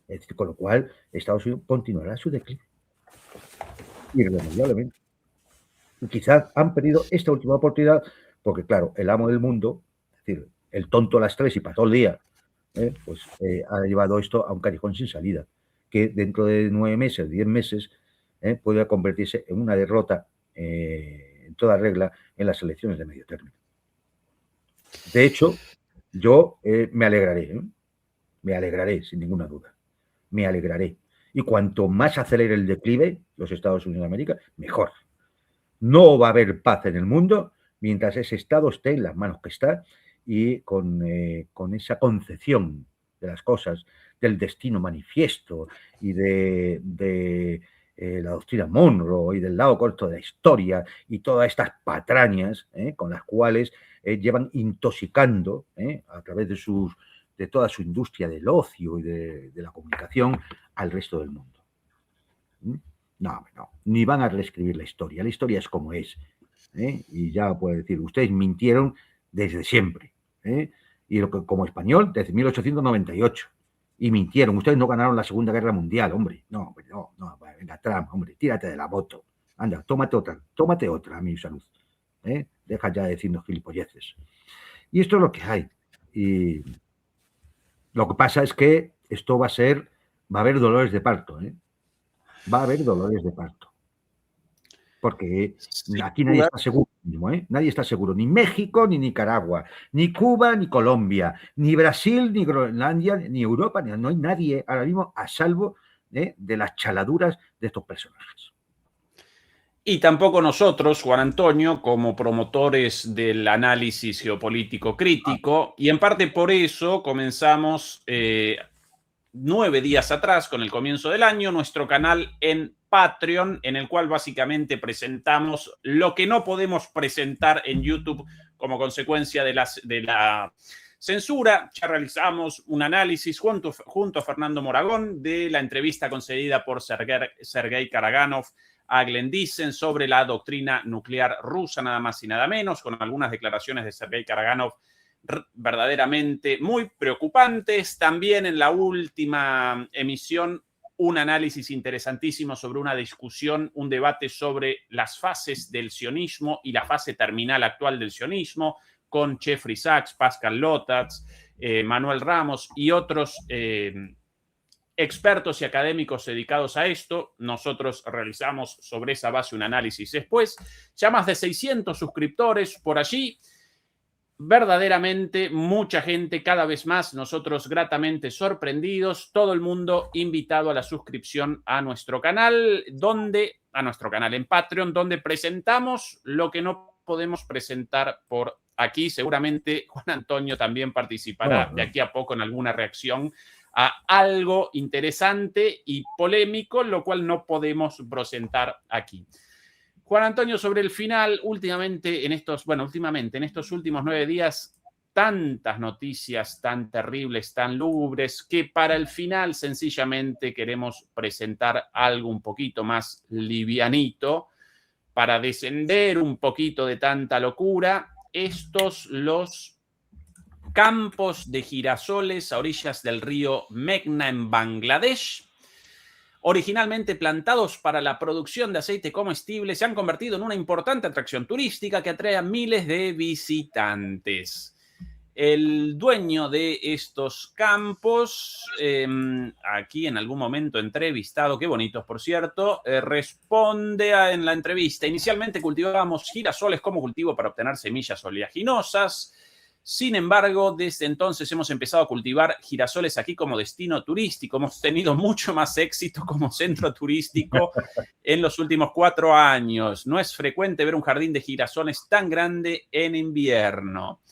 Es decir, con lo cual Estados Unidos continuará su declive. Irremediablemente. Y quizás han perdido esta última oportunidad porque, claro, el amo del mundo, es decir, el tonto a las 3 y para todo el día, ha llevado esto a un callejón sin salida, que dentro de 9 meses, 10 meses, puede convertirse en una derrota en toda regla en las elecciones de medio término. De hecho, yo me alegraré sin ninguna duda, me alegraré. Y cuanto más acelere el declive los Estados Unidos de América, mejor. No va a haber paz en el mundo mientras ese Estado esté en las manos que está y con esa concepción de las cosas, del destino manifiesto y de la doctrina Monroe y del lado corto de la historia y todas estas patrañas con las cuales llevan intoxicando a través de toda su industria del ocio y de la comunicación al resto del mundo. No, ni van a reescribir la historia es como es. Y ya puedo decir, ustedes mintieron desde siempre. Y como español, desde 1898. Y mintieron, ustedes no ganaron la Segunda Guerra Mundial, hombre. No, venga, Trump, hombre, tírate de la moto. Anda, tómate otra, a mi salud. Deja ya de decirnos gilipolleces. Y esto es lo que hay. Y lo que pasa es que esto va a haber dolores de parto, va a haber dolores de parto. Porque aquí nadie está seguro, nadie está seguro, ni México, ni Nicaragua, ni Cuba, ni Colombia, ni Brasil, ni Groenlandia, ni Europa, no hay nadie ahora mismo a salvo de las chaladuras de estos personajes. Y tampoco nosotros, Juan Antonio, como promotores del análisis geopolítico crítico, y en parte por eso comenzamos 9 días atrás, con el comienzo del año, nuestro canal en Patreon, en el cual básicamente presentamos lo que no podemos presentar en YouTube como consecuencia de la censura. Ya realizamos un análisis junto a Fernando Moragón de la entrevista concedida por Sergei Karaganov a Glenn Dissen sobre la doctrina nuclear rusa, nada más y nada menos, con algunas declaraciones de Sergei Karaganov verdaderamente muy preocupantes. También en la última emisión, un análisis interesantísimo sobre una discusión, un debate sobre las fases del sionismo y la fase terminal actual del sionismo, con Jeffrey Sachs, Pascal Lotats, Manuel Ramos y otros expertos y académicos dedicados a esto. Nosotros realizamos sobre esa base un análisis después. Ya más de 600 suscriptores por allí. verdaderamente mucha gente, cada vez más, nosotros gratamente sorprendidos, todo el mundo invitado a la suscripción a nuestro canal, en Patreon, donde presentamos lo que no podemos presentar por aquí. Seguramente Juan Antonio también participará de aquí a poco en alguna reacción a algo interesante y polémico, lo cual no podemos presentar aquí. Juan Antonio, sobre el final, últimamente en estos últimos 9 días, tantas noticias tan terribles, tan lúgubres, que para el final sencillamente queremos presentar algo un poquito más livianito para descender un poquito de tanta locura. Los campos de girasoles a orillas del río Meghna en Bangladesh, originalmente plantados para la producción de aceite comestible, se han convertido en una importante atracción turística que atrae a miles de visitantes. El dueño de estos campos, aquí en algún momento entrevistado, qué bonitos por cierto, responde en la entrevista: inicialmente cultivábamos girasoles como cultivo para obtener semillas oleaginosas. Sin embargo, desde entonces hemos empezado a cultivar girasoles aquí como destino turístico. Hemos tenido mucho más éxito como centro turístico en los últimos 4 años. No es frecuente ver un jardín de girasoles tan grande en invierno.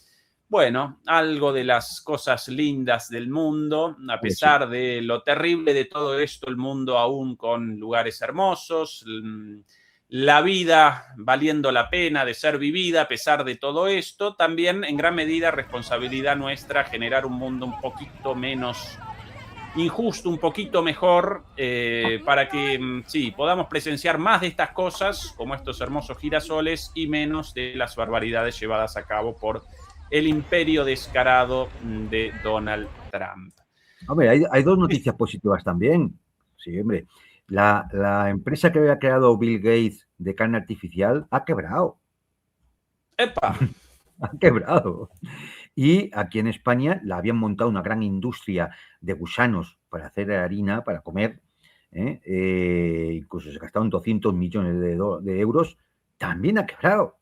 Bueno, algo de las cosas lindas del mundo, a pesar de lo terrible de todo esto, el mundo aún con lugares hermosos, la vida valiendo la pena de ser vivida a pesar de todo esto. También en gran medida responsabilidad nuestra generar un mundo un poquito menos injusto, un poquito mejor, para que sí, podamos presenciar más de estas cosas como estos hermosos girasoles y menos de las barbaridades llevadas a cabo por el imperio descarado de Donald Trump. Hombre, hay 2 noticias positivas también. Sí, hombre. La empresa que había creado Bill Gates de carne artificial ha quebrado. ¡Epa! Ha quebrado. Y aquí en España la habían montado una gran industria de gusanos para hacer harina, para comer. Incluso se gastaron 200 millones de euros. También ha quebrado.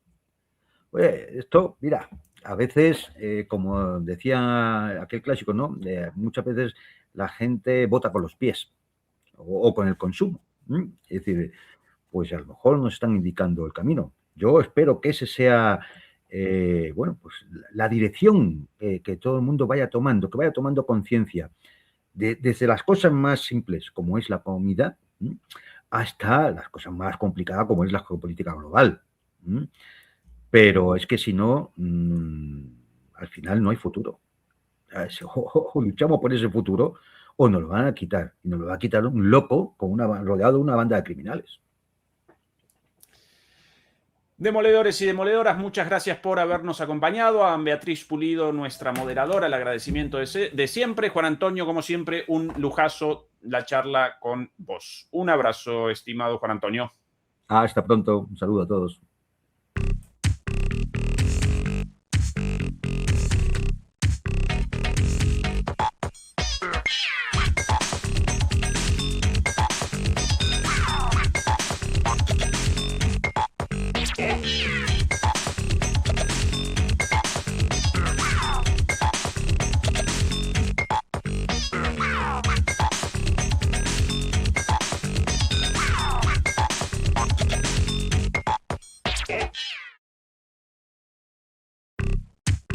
Oye, esto, mira, a veces, como decía aquel clásico, ¿no? Muchas veces la gente vota con los pies. O con el consumo. Es decir, pues a lo mejor nos están indicando el camino. Yo espero que ese sea, pues la dirección que todo el mundo vaya tomando, que vaya tomando conciencia, desde las cosas más simples, como es la comida, hasta las cosas más complicadas, como es la geopolítica global. Pero es que si no, al final no hay futuro. O luchamos por ese futuro, o nos lo van a quitar. Y nos lo va a quitar un loco rodeado de una banda de criminales. Demoledores y demoledoras, muchas gracias por habernos acompañado. A Beatriz Pulido, nuestra moderadora, el agradecimiento de siempre. Juan Antonio, como siempre, un lujazo la charla con vos. Un abrazo, estimado Juan Antonio. Hasta pronto. Un saludo a todos.